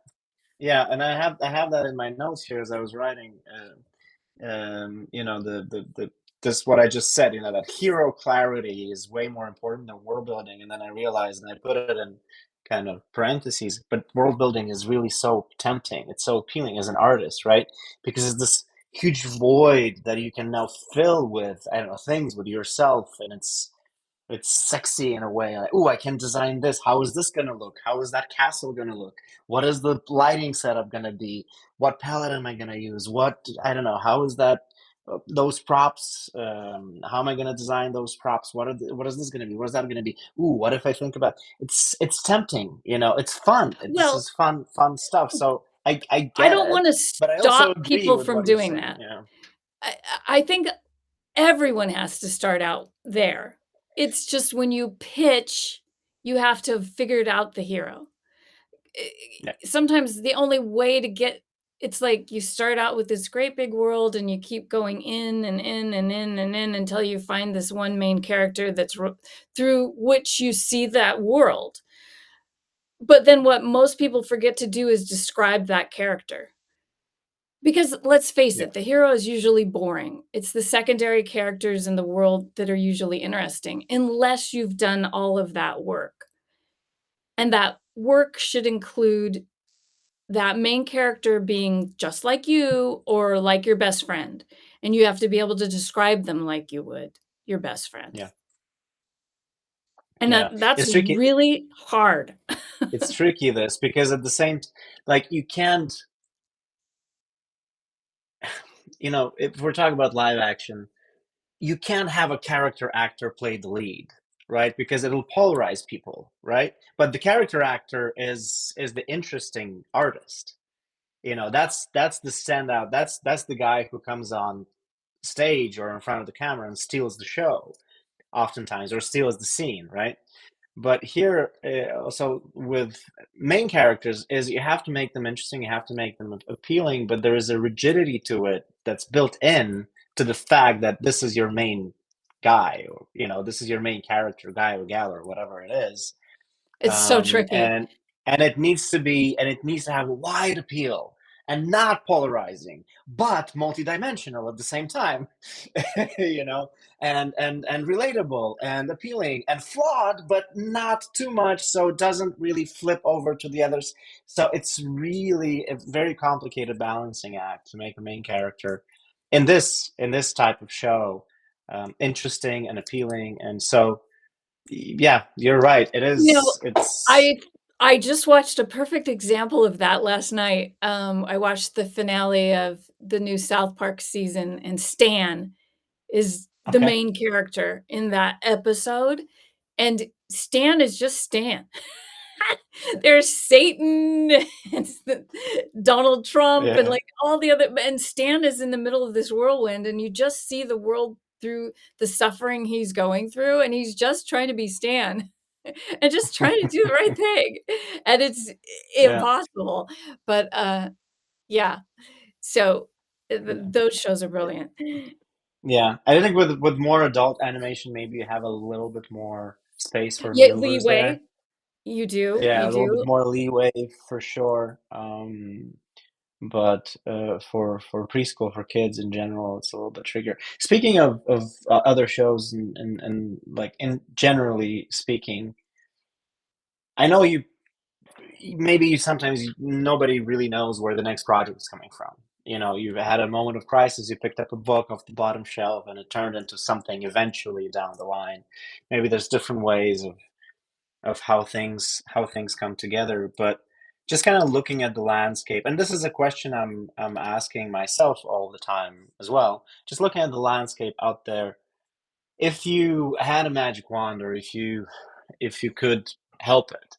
yeah, and I have that in my notes here as I was writing. The this what I just said. That hero clarity is way more important than world building. And then I realized, and I put it in kind of parentheses, but world building is really so tempting. It's so appealing as an artist, right? Because it's this huge void that you can now fill with, I don't know, things with yourself, and it's sexy in a way. Like, oh, I can design this. How is this going to look? How is that castle going to look? What is the lighting setup going to be? What palette am I going to use? What, I don't know. How is that? Those props. How am I going to design those props? What is this going to be? What is that going to be? Ooh, what if I think about? It's tempting. It's fun. This Well, is fun stuff. So I I get don't it, wanna but I also stop agree people with from what you're doing saying. that. Yeah. I I think everyone has to start out there. It's just when you pitch, you have to have figured out the hero. Eh, Yeah. Sometimes the only way to get it's like you start out with this great big world and you keep going in and in and in and in until you find this one main character that's through which you see that world. But then what most people forget to do is describe that character. Because let's face Yeah. it, the hero is usually boring. It's the secondary characters in the world that are usually interesting, unless you've done all of that work. And that work should include that main character being just like you or like your best friend. And you have to be able to describe them like you would your best friend. Yeah. And Yeah. that's It's tricky. really hard. It's tricky this because at the same like you can't, if we're talking about live action, you can't have a character actor play the lead, right? Because it'll polarize people, right? But the character actor is the interesting artist. That's the standout. That's the guy who comes on stage or in front of the camera and steals the show, oftentimes, or steals the scene, right? But here, also with main characters, is you have to make them interesting, you have to make them appealing, but there is a rigidity to it that's built in to the fact that this is your main guy, or this is your main character, guy or gal or whatever it is. It's so tricky. And it needs to have a wide appeal and not polarizing, but multidimensional at the same time. you know and relatable and appealing and flawed, but not too much, so it doesn't really flip over to the others. So it's really a very complicated balancing act to make a main character in this type of show interesting and appealing. And so yeah, you're right. It You know, is. It's I I just watched a perfect example of that last night. I watched the finale of the new South Park season, and Stan is the okay. main character in that episode, and Stan is just Stan. There's Satan and Donald Trump and, Yeah, like, all the other and Stan is in the middle of this whirlwind, and you just see the world through the suffering he's going through, and he's just trying to be Stan and just trying to do the right thing, and it's yeah, impossible, but, yeah, so, th yeah, those shows are brilliant. yeah. I think with more adult animation, maybe you have a little bit more space for Yeah, maneuvers leeway. there. You Yeah, a little bit do. more leeway for sure. But for preschool, for kids in general, it's a little bit trickier. Speaking of other shows, and like in generally speaking, I know maybe sometimes nobody really knows where the next project is coming from. You've had a moment of crisis, you picked up a book off the bottom shelf, and it turned into something eventually down the line. Maybe there's different ways of how things come together, but just kind of looking at the landscape, and this is a question I'm asking myself all the time as well. Just looking at the landscape out there, if you had a magic wand, or if you could help it,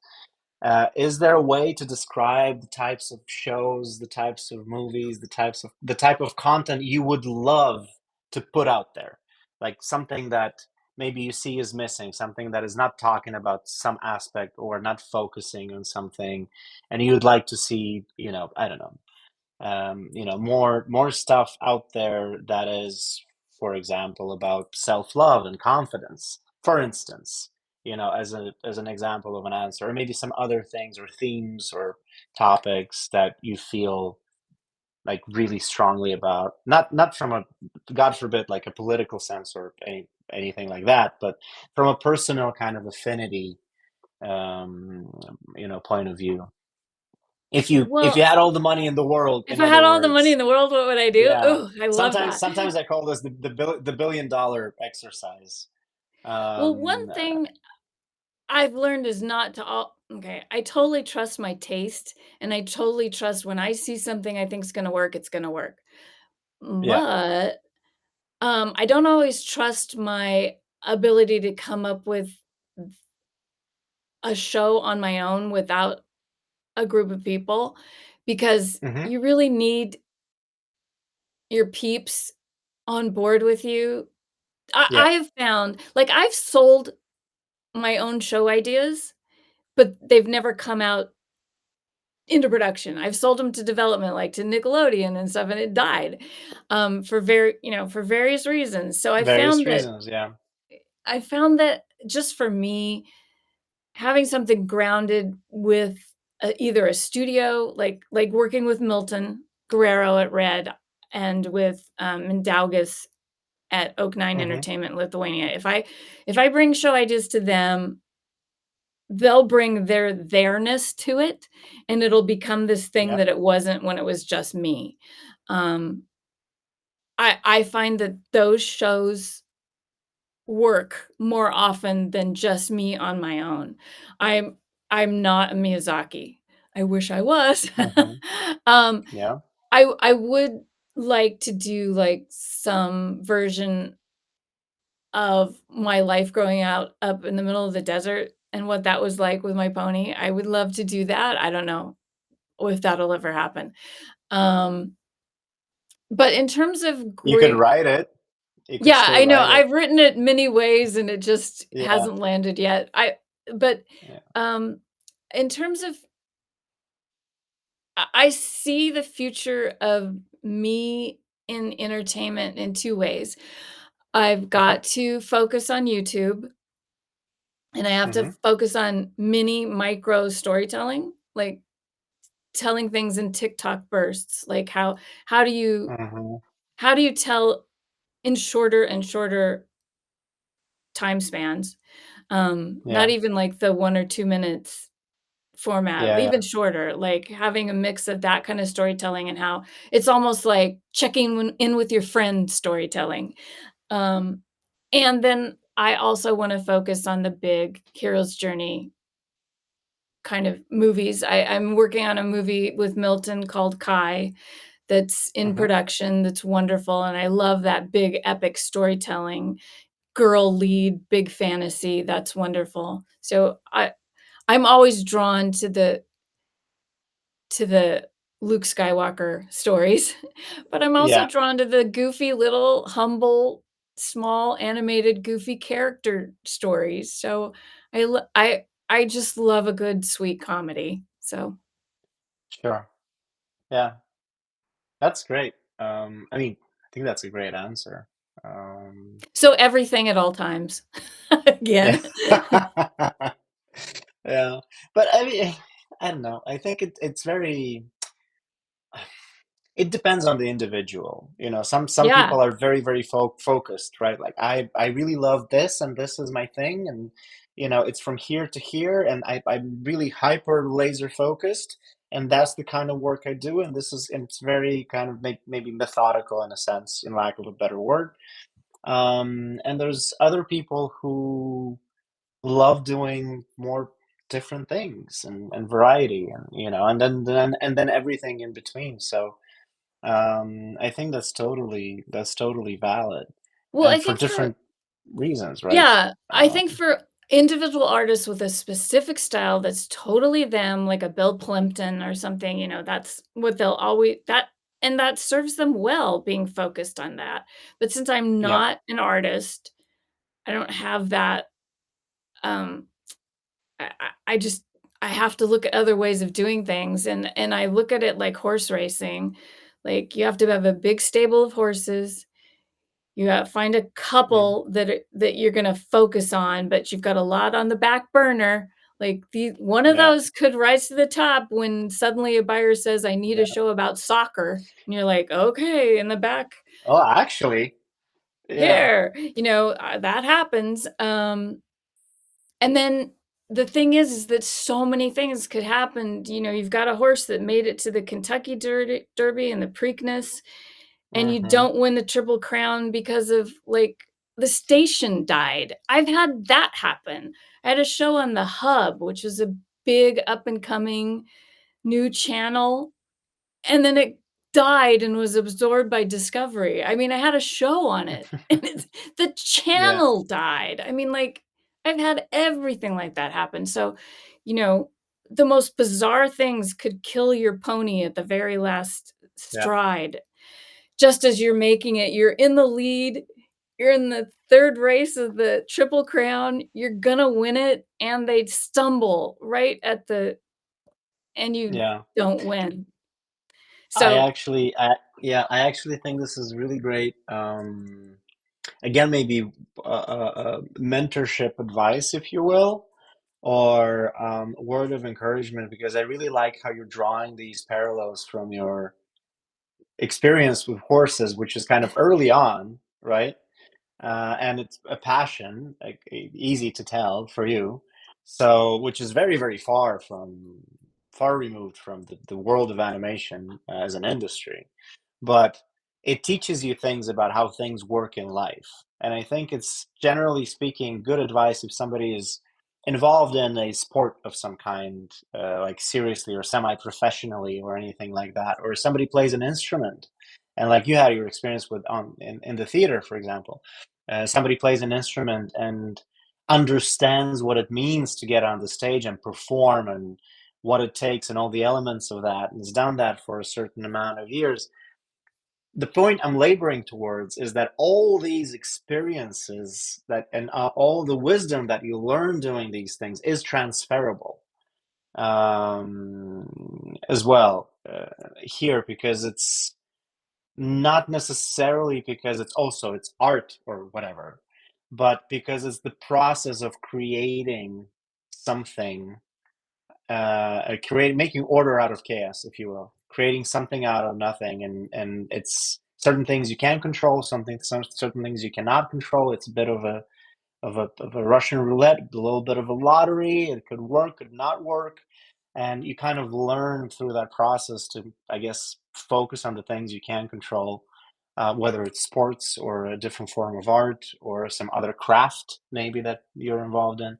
is there a way to describe the types of shows, the types of movies, the type of content you would love to put out there? Like something that maybe you see is missing, something that is not talking about some aspect or not focusing on something, and you would like to see, I don't know, more stuff out there that is, for example, about self-love and confidence, for instance, as an example of an answer, or maybe some other things or themes or topics that you feel like really strongly about, not from a, god forbid, like a political sense or anything like that, but from a personal kind of affinity, um point of view. If you Well, had all the money in the world, if in I other had all the money in words. the world, what would I do? Yeah. Oh, I love Sometimes that. sometimes I call this the billion-dollar exercise. Well, one Um, thing I've learned is not to all okay, I totally trust my taste, and I totally trust when I see something I think is gonna work, it's gonna work. yeah. But, I don't always trust my ability to come up with a show on my own without a group of people, because Mhm. you really need your peeps on board with you. Yeah. I have found like, I've sold my own show ideas, but they've never come out into production. I've sold them to development, like to Nickelodeon and stuff, and it died, for various reasons. So Various reasons, yeah. I found that just for me, having something grounded with either a studio, like working with Milton Guerrero at Red and with Mindaugas at Oak Nine Mhm. Entertainment Lithuania. If I bring show ideas to them, they'll bring their theirs to it, and it'll become this thing Yeah. that it wasn't when it was just me. Um, I find that those shows work more often than just me on my own. I'm I'm not a Miyazaki. I wish I was. Mhm. Um, Yeah. I would like to do, like, some version of my life growing out up in the middle of the desert and what that was like with my pony. I would love to do that. I don't know if that'll ever happen. Um, but in terms of You could great write it. You could yeah, still I know. write it. I've written it many ways and it just Yeah. hasn't landed yet. But, Yeah. um, in terms of I see the future of me in entertainment in 2 ways. I've Okay. got to focus on YouTube, and I have to Mhm. focus on mini micro storytelling, like telling things in TikTok bursts. Like how do you Mhm. how do you tell in shorter and shorter time spans? Not Yeah. even like the 1 or 2 minutes format, Yeah, even yeah. shorter, like having a mix of that kind of storytelling and how it's almost like checking in with your friend storytelling. Um, and then I also wanna focus on the big hero's journey kind of movies. I'm working on a movie with Milton called Kai that's in Mhm. production that's wonderful, and I love that big epic storytelling, girl lead, big fantasy, that's wonderful. So I'm always drawn to the Luke Skywalker stories, but I'm also Yeah. drawn to the goofy little humble, small animated goofy character stories. So I just love a good sweet comedy. So Sure. Yeah. That's great. I mean, I think that's a great answer. so everything at all times. Yeah. Again. Yeah. But I mean, I don't know. I think it's very, it depends on the individual. Some Yeah. people are very, very focused, right? Like I really love this and this is my thing, it's from here to here, and I'm really hyper laser focused, and that's the kind of work I do. And it's very kind of maybe methodical in a sense, in lack of a better word. And there's other people who love doing more different things and variety, and and then everything in between. So I think that's totally valid, Well, I and for think for different reasons, right? yeah, I think Um, for individual artists with a specific style that's totally them, like a Bill Plimpton or something, that's what they'll always that and that serves them well being focused on that. But since I'm yeah. not an artist, I don't have that, um, I just I have to look at other ways of doing things, and I look at it like horse racing. Like, you have to have a big stable of horses. You find a Mm, couple that you're gonna focus on, but you've got a lot on the back burner. Like, the one of yeah. those could rise to the top when suddenly a buyer says, "I need a Yeah. show about soccer," and you're like, "Okay," in the back Oh, actually, yeah. here, that happens, and then the thing is that so many things could happen. You've got a horse that made it to the Kentucky Derby and the Preakness, and you Mhm. don't win the Triple Crown because of, like, the station died. I've had that happen. I had a show on the Hub, which is a big up and coming new channel, and then it died and was absorbed by Discovery. I mean, I had a show on it, and the Yeah. channel died. I mean, like, I've had everything like that happen. So, you know, the most bizarre things could kill your pony at the very last Yeah. stride. Just as you're making it, you're in the lead, you're in the 3rd race of the Triple Crown, you're gonna win it, and they stumble right at the and you Yeah. don't win. I So actually I yeah, I actually think this is really great, again, maybe, mentorship advice, if you will, or, word of encouragement, because I really like how you're drawing these parallels from your experience with horses, which is kind of early on, right? And it's a passion, like easy to tell for you. So, which is very, very far removed from the world of animation as an industry, but it teaches you things about how things work in life. And I think it's generally speaking good advice if somebody is involved in a sport of some kind, like seriously or semi-professionally or anything like that, or somebody plays an instrument, and like you had your experience with in the theater, for example, somebody plays an instrument and understands what it means to get on the stage and perform, and what it takes and all the elements of that, and has done that for a certain amount of years. The point I'm laboring towards is that all these experiences that and all the wisdom that you learn doing these things is transferable, as well, here, because it's not necessarily because it's art or whatever, but because it's the process of creating something, making order out of chaos, if you will, creating something out of nothing, and it's certain things you can control, some certain things you cannot control. It's a bit of a Russian roulette, a little bit of a lottery. It could work, could not work, and you kind of learn through that process to, I guess, focus on the things you can control, whether it's sports or a different form of art or some other craft maybe that you're involved in.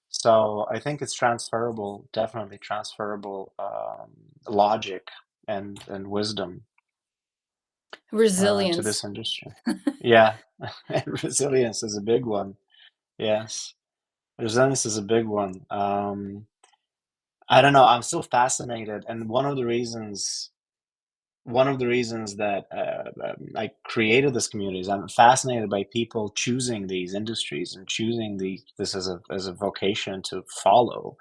So I think it's transferable, definitely transferable, logic and wisdom, to resilience. this industry. Yeah, and resilience is a big one. Yes, resilience is a big one. I don't know. I'm still fascinated, and one of the reasons that I created this community is I'm fascinated by people choosing these industries and choosing this as a vocation to follow,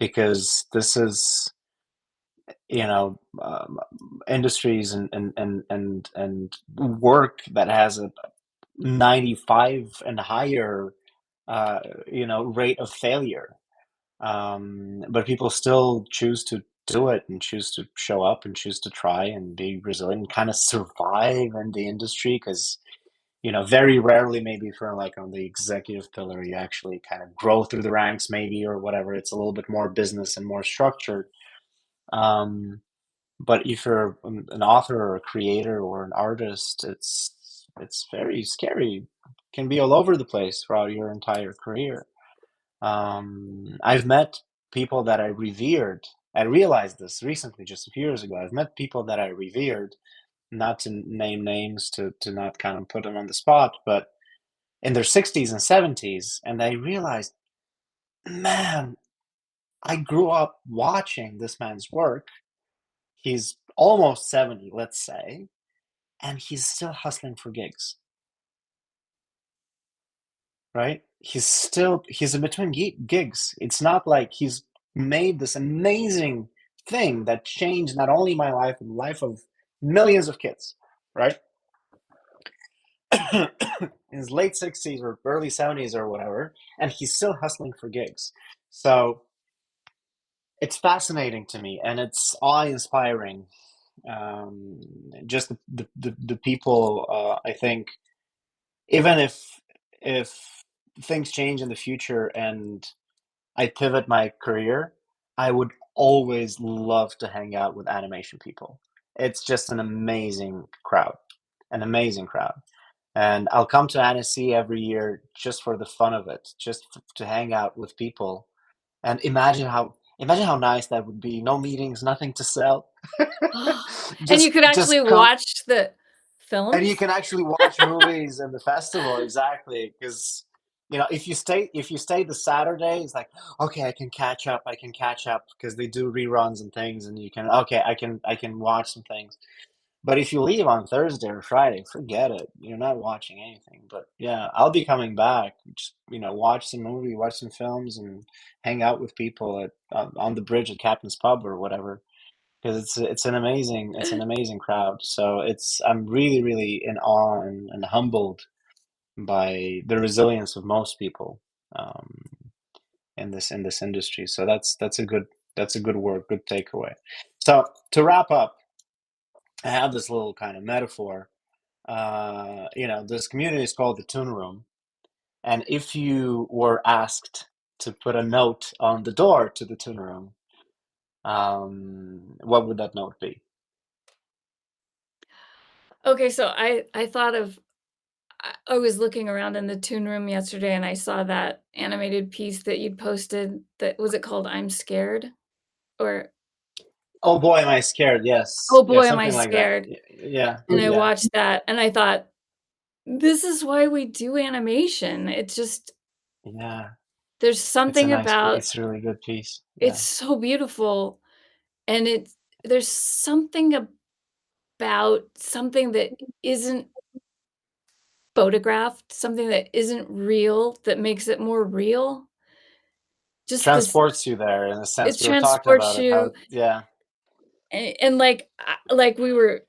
because this is, you know, industries and work that has a 95 and higher, rate of failure. But people still choose to do it and choose to show up and choose to try and be resilient and kind of survive in the industry, because very rarely, maybe if you're like on the executive pillar, you actually kind of grow through the ranks, maybe, or whatever. It's a little bit more business and more structured. Um, but if you're an author or a creator or an artist, it's very scary. Can be all over the place throughout your entire career. I've met people that I revered. I realized this recently, just a few years ago. I've met people that I revered, not to name names, to not kind of put them on the spot, but in their 60s and 70s, and I realized, man, I grew up watching this man's work. He's almost 70, let's say, and he's still hustling for gigs, right? He's in between gigs. It's not like he's made this amazing thing that changed not only my life and the life of millions of kids, right? In his late 60s or early 70s or whatever, and he's still hustling for gigs. So it's fascinating to me, and it's awe-inspiring. Just the people, I think, even if things change in the future and I pivot my career, I would always love to hang out with animation people. It's just an amazing crowd. And I'll come to Annecy every year just for the fun of it, just to hang out with people. And imagine how nice that would be. No meetings, nothing to sell. And you just could actually just come, watch the and you films? can actually watch movies in the festival, exactly, because if you stay the Saturday, it's like, okay, I can catch up because they do reruns and things, and you can, okay, I can watch some things. But if you leave on Thursday or Friday, forget it. You're not watching anything. But yeah, I'll be coming back. Just watch some movie, watch some films, and hang out with people on the bridge at Captain's Pub or whatever. Because it's an amazing crowd. So I'm really really in awe and humbled by the resilience of most people, um, in this industry. So that's a good word, good takeaway. So to wrap up, I have this little kind of metaphor. This community is called the Toon Room, and if you were asked to put a note on the door to the Toon Room, what would that note be? Okay, so I thought of I was looking around in the Toon Room yesterday, and I saw that animated piece that you'd posted that was it called I'm Scared? Or Oh boy, am I scared? Yes, Oh yeah, boy, am I something like that. scared, Yeah, and I yeah. watched that, and I thought, "This is why we do animation." It's just Yeah, there's it's a something nice about it's a really good piece. it's Yeah. so beautiful, and there's something about something that isn't photographed, something that isn't real that makes it more real. Just this Transports you there in a sense. it We were talking transports about it, you, how yeah, and like we were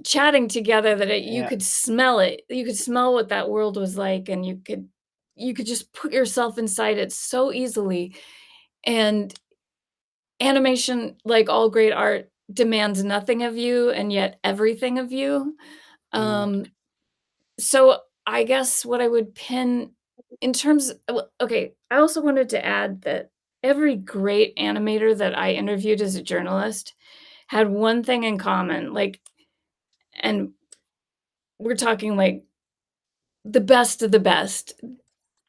chatting together that you yeah, could smell it. You could smell what that world was like, and you could just put yourself inside it so easily, and animation, like all great art, demands nothing of you and yet everything of you. yeah, Um, so I guess what I would pin in terms okay, I also wanted to add that every great animator that I interviewed as a journalist had one thing in common, like and we're talking, like, the best of the best.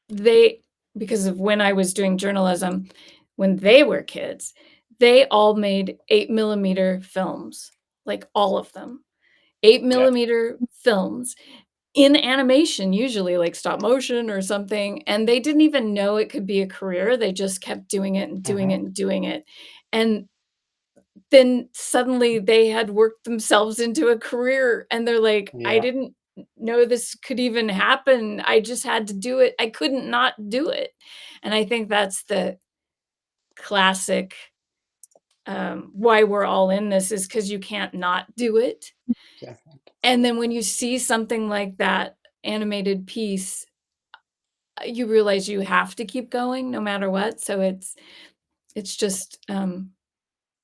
They because of when I was doing journalism, when they were kids, they all made 8 millimeter films, like, all of them. 8 yeah, millimeter films in animation, usually, like stop motion or something, and they didn't even know it could be a career, they just kept doing it and doing hmm, it and doing it, and then suddenly they had worked themselves into a career, and they're like, "I yeah, didn't know this could even happen, I just had to do it, I couldn't not do it," and I think that's the classic, why we're all in this is because you can't not do it, yeah, and then when you see something like that animated piece, you realize you have to keep going no matter what, so it's just,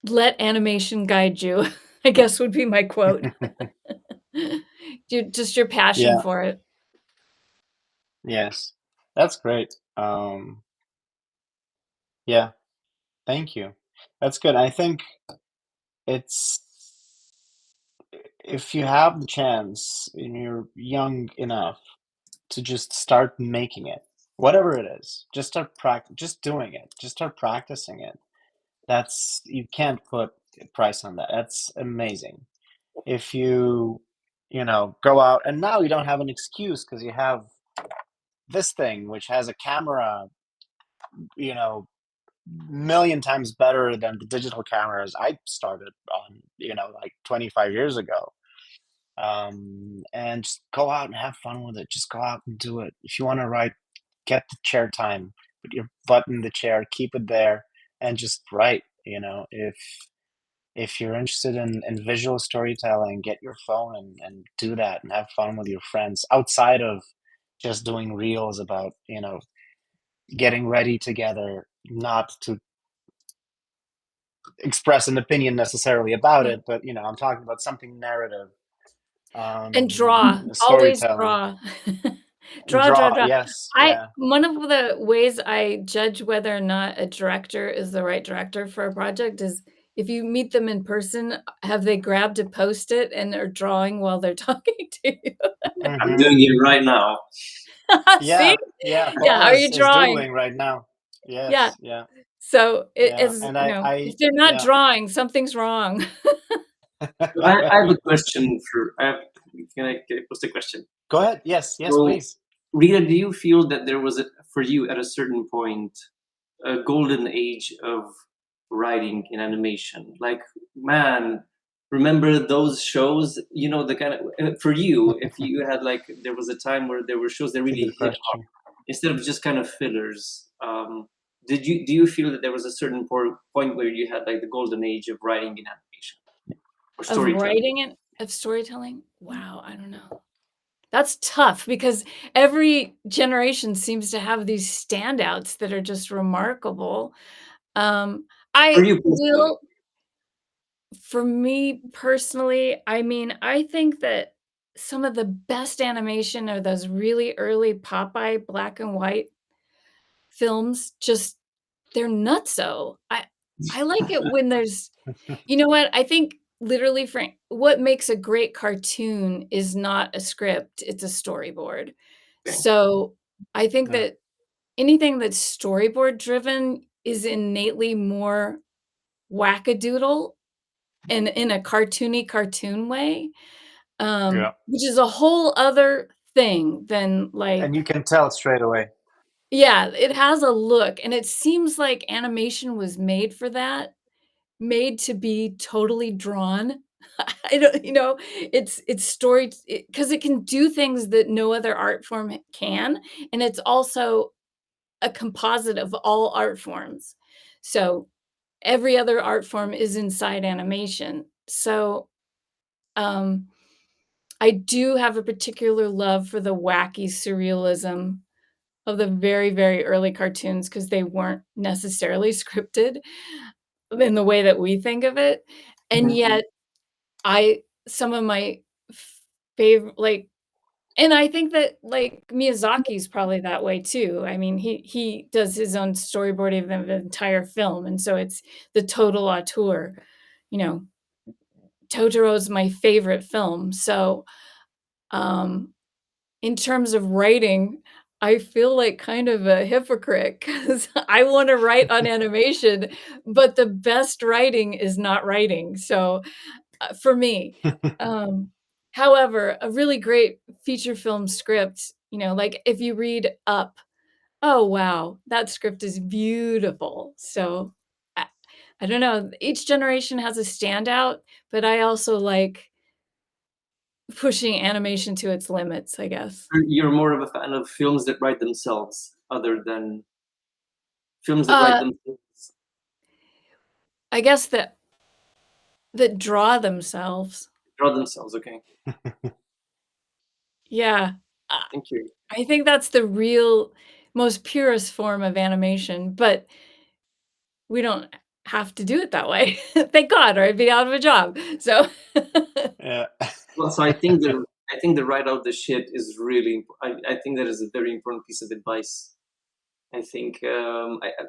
"Let animation guide you," I guess would be my quote. Just your passion yeah. for it. Yes. That's great. Yeah, thank you. That's good. I think it's if you have the chance and you're young enough to just start making it, whatever it is, just doing it, just start practicing it. That's you can't put a price on that. That's amazing. If go out and now you don't have an excuse because you have this thing which has a camera, you know, million times better than the digital cameras I started on, like 25 years ago. And just go out and have fun with it. Just go out and do it. If you want to write, get the chair time, put your butt in the chair, keep it there, and just write. If you're interested in visual storytelling, get your phone and do that and have fun with your friends outside of just doing reels about, getting ready together, not to express an opinion necessarily about Yeah. it, but I'm talking about something narrative, And draw, always storytelling, draw. and Draw, draw, draw. draw. Yes, I yeah. one of the ways I judge whether or not a director is the right director for a project is if you meet them in person, have they grabbed a Post-it and are drawing while they're talking to you? I'm Hmm. doing it right now. See? Yeah, yeah. Yeah, Paul are you is drawing? doodling right now. Yeah. Yes, yeah, So it yeah. is, And I, if they're not yeah. drawing, something's wrong. So I have a question for. Can I post a question? Go ahead. Yes, yes, So, please. Rita, do you feel that there was for you at a certain point a golden age of writing in animation? Like, man, remember those shows? You know, the kind of for you, if you had like, there was a time where there were shows that It's a really good hit question. instead of just kind of fillers. Do you feel that there was a certain point where you had like the golden age of writing in animation or Of storytelling? writing it, of storytelling? Wow, I don't know. That's tough because every generation seems to have these standouts that are just remarkable. Um, For I you personally, will For me personally, I mean, I think that some of the best animation are those really early Popeye black and white films, just they're nutso. I like it when there's you know what? I think literally for what makes a great cartoon is not a script, it's a storyboard. okay. So, I think Yeah, that anything that's storyboard driven is innately more wackadoodle in a cartoony cartoon way, yeah. which is a whole other thing than, And you like can tell straight away. yeah, it has a look, and it seems like animation was made for that, made to be totally drawn. I don't it's story because it can do things that no other art form can, and it's also a composite of all art forms. So, every other art form is inside animation. So, um, I do have a particular love for the wacky surrealism of the very, very early cartoons because they weren't necessarily scripted in the way that we think of it, and Mhm. yet I some of my favorite and I think that, like, Miyazaki's probably that way too. I mean, he does his own storyboarding of the entire film, and so it's the total auteur. You know, Totoro's my favorite film, so, um, in terms of writing, I feel like kind of a hypocrite because I wanna write on animation, but the best writing is not writing, so for me. Um, however, a really great feature film script, like if you read Up, oh wow, that script is beautiful. So I, I don't know, each generation has a standout, but I also like pushing animation to its limits, I guess. You're more of a fan of films that write themselves, other than films that write Uh, themselves. I guess that draw themselves. Draw themselves. Okay, Yeah. Uh, thank you. I think that's the real most purest form of animation, but we don't have to do it that way. Thank God, or I'd be out of a job. So Yeah. Well, so I think I think the write out the shit is really. I think that is a very important piece of advice. I think,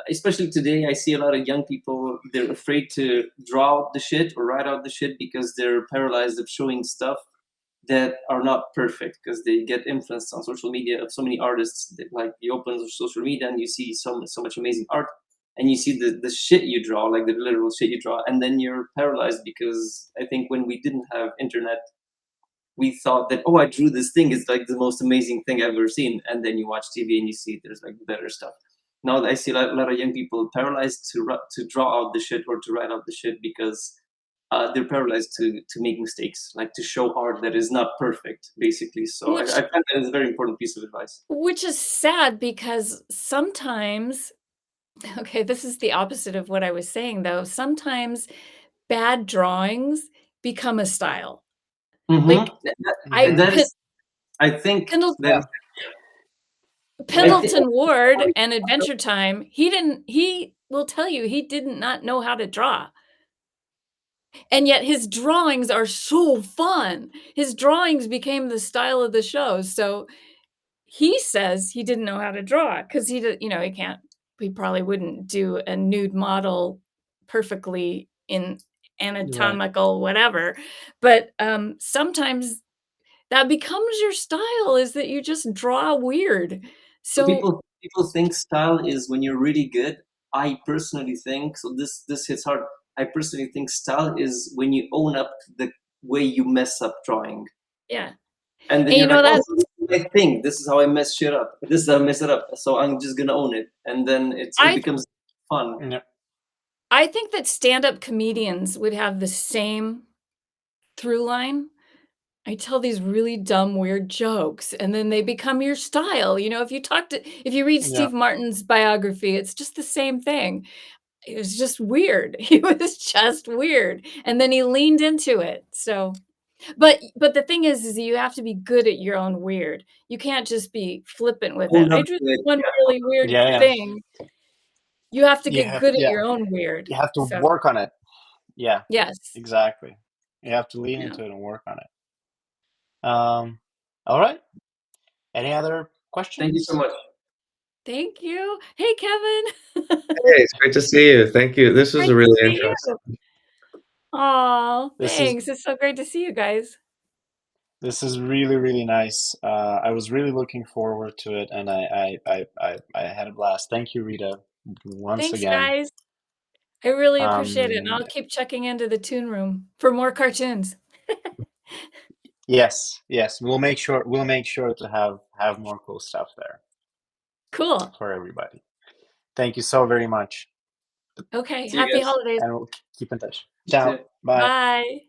especially today, I see a lot of young people. They're afraid to draw out the shit or write out the shit because they're paralyzed of showing stuff that are not perfect, because they get influenced on social media of so many artists that, like, you open social media and you see so much amazing art, and you see the shit you draw, like the literal shit you draw, and then you're paralyzed because I think when we didn't have internet, we thought that, oh, I drew this thing, it's like the most amazing thing I've ever seen, and then you watch TV and you see there's like better stuff. Now I see a lot of young people paralyzed to draw out the shit or to write out the shit because they're paralyzed to make mistakes, like to show art that is not perfect, basically. So I find that is a very important piece of advice. Which is sad because sometimes, okay, this is the opposite of what I was saying though. Sometimes bad drawings become a style. Like I think Pendleton Ward and Adventure Time, he will tell you he did not know how to draw. And yet his drawings are so fun. His drawings became the style of the show. So he says he didn't know how to draw because he probably wouldn't do a nude model perfectly in anatomical whatever. But sometimes that becomes your style, is that you just draw weird. So people think style is when you're really good. I personally think, so this hits hard. I personally think style is when you own up to the way you mess up drawing. Yeah. And then you're like, oh, I think this is how I mess shit up. This is how I mess it up. So I'm just gonna own it. And then it becomes fun. Yeah. I think that stand-up comedians would have the same through line. I tell these really dumb, weird jokes, and then they become your style. If you read Steve Martin's biography, it's just the same thing. It was just weird. He was just weird, and then he leaned into it. So, but the thing is you have to be good at your own weird. You can't just be flippant with it. I drew one really weird thing. You have to get good at your own weird. You have to work on it. Yeah. Yes. Exactly. You have to lean into it and work on it. All right. Any other questions? Thank you so much. Thank you. Hey, Kevin. Hey, it's great to see you. Thank you. This was really interesting. Oh, thanks. It's so great to see you guys. This is really, really nice. I was really looking forward to it, and I had a blast. Thank you, Rita, once again. Thanks, guys. I really appreciate it, and I'll keep checking into the Toon Room for more cartoons. Yes. We'll make sure to have more cool stuff there. Cool. For everybody. Thank you so very much. Okay. Happy holidays. And we'll keep in touch. Ciao. Bye. Bye.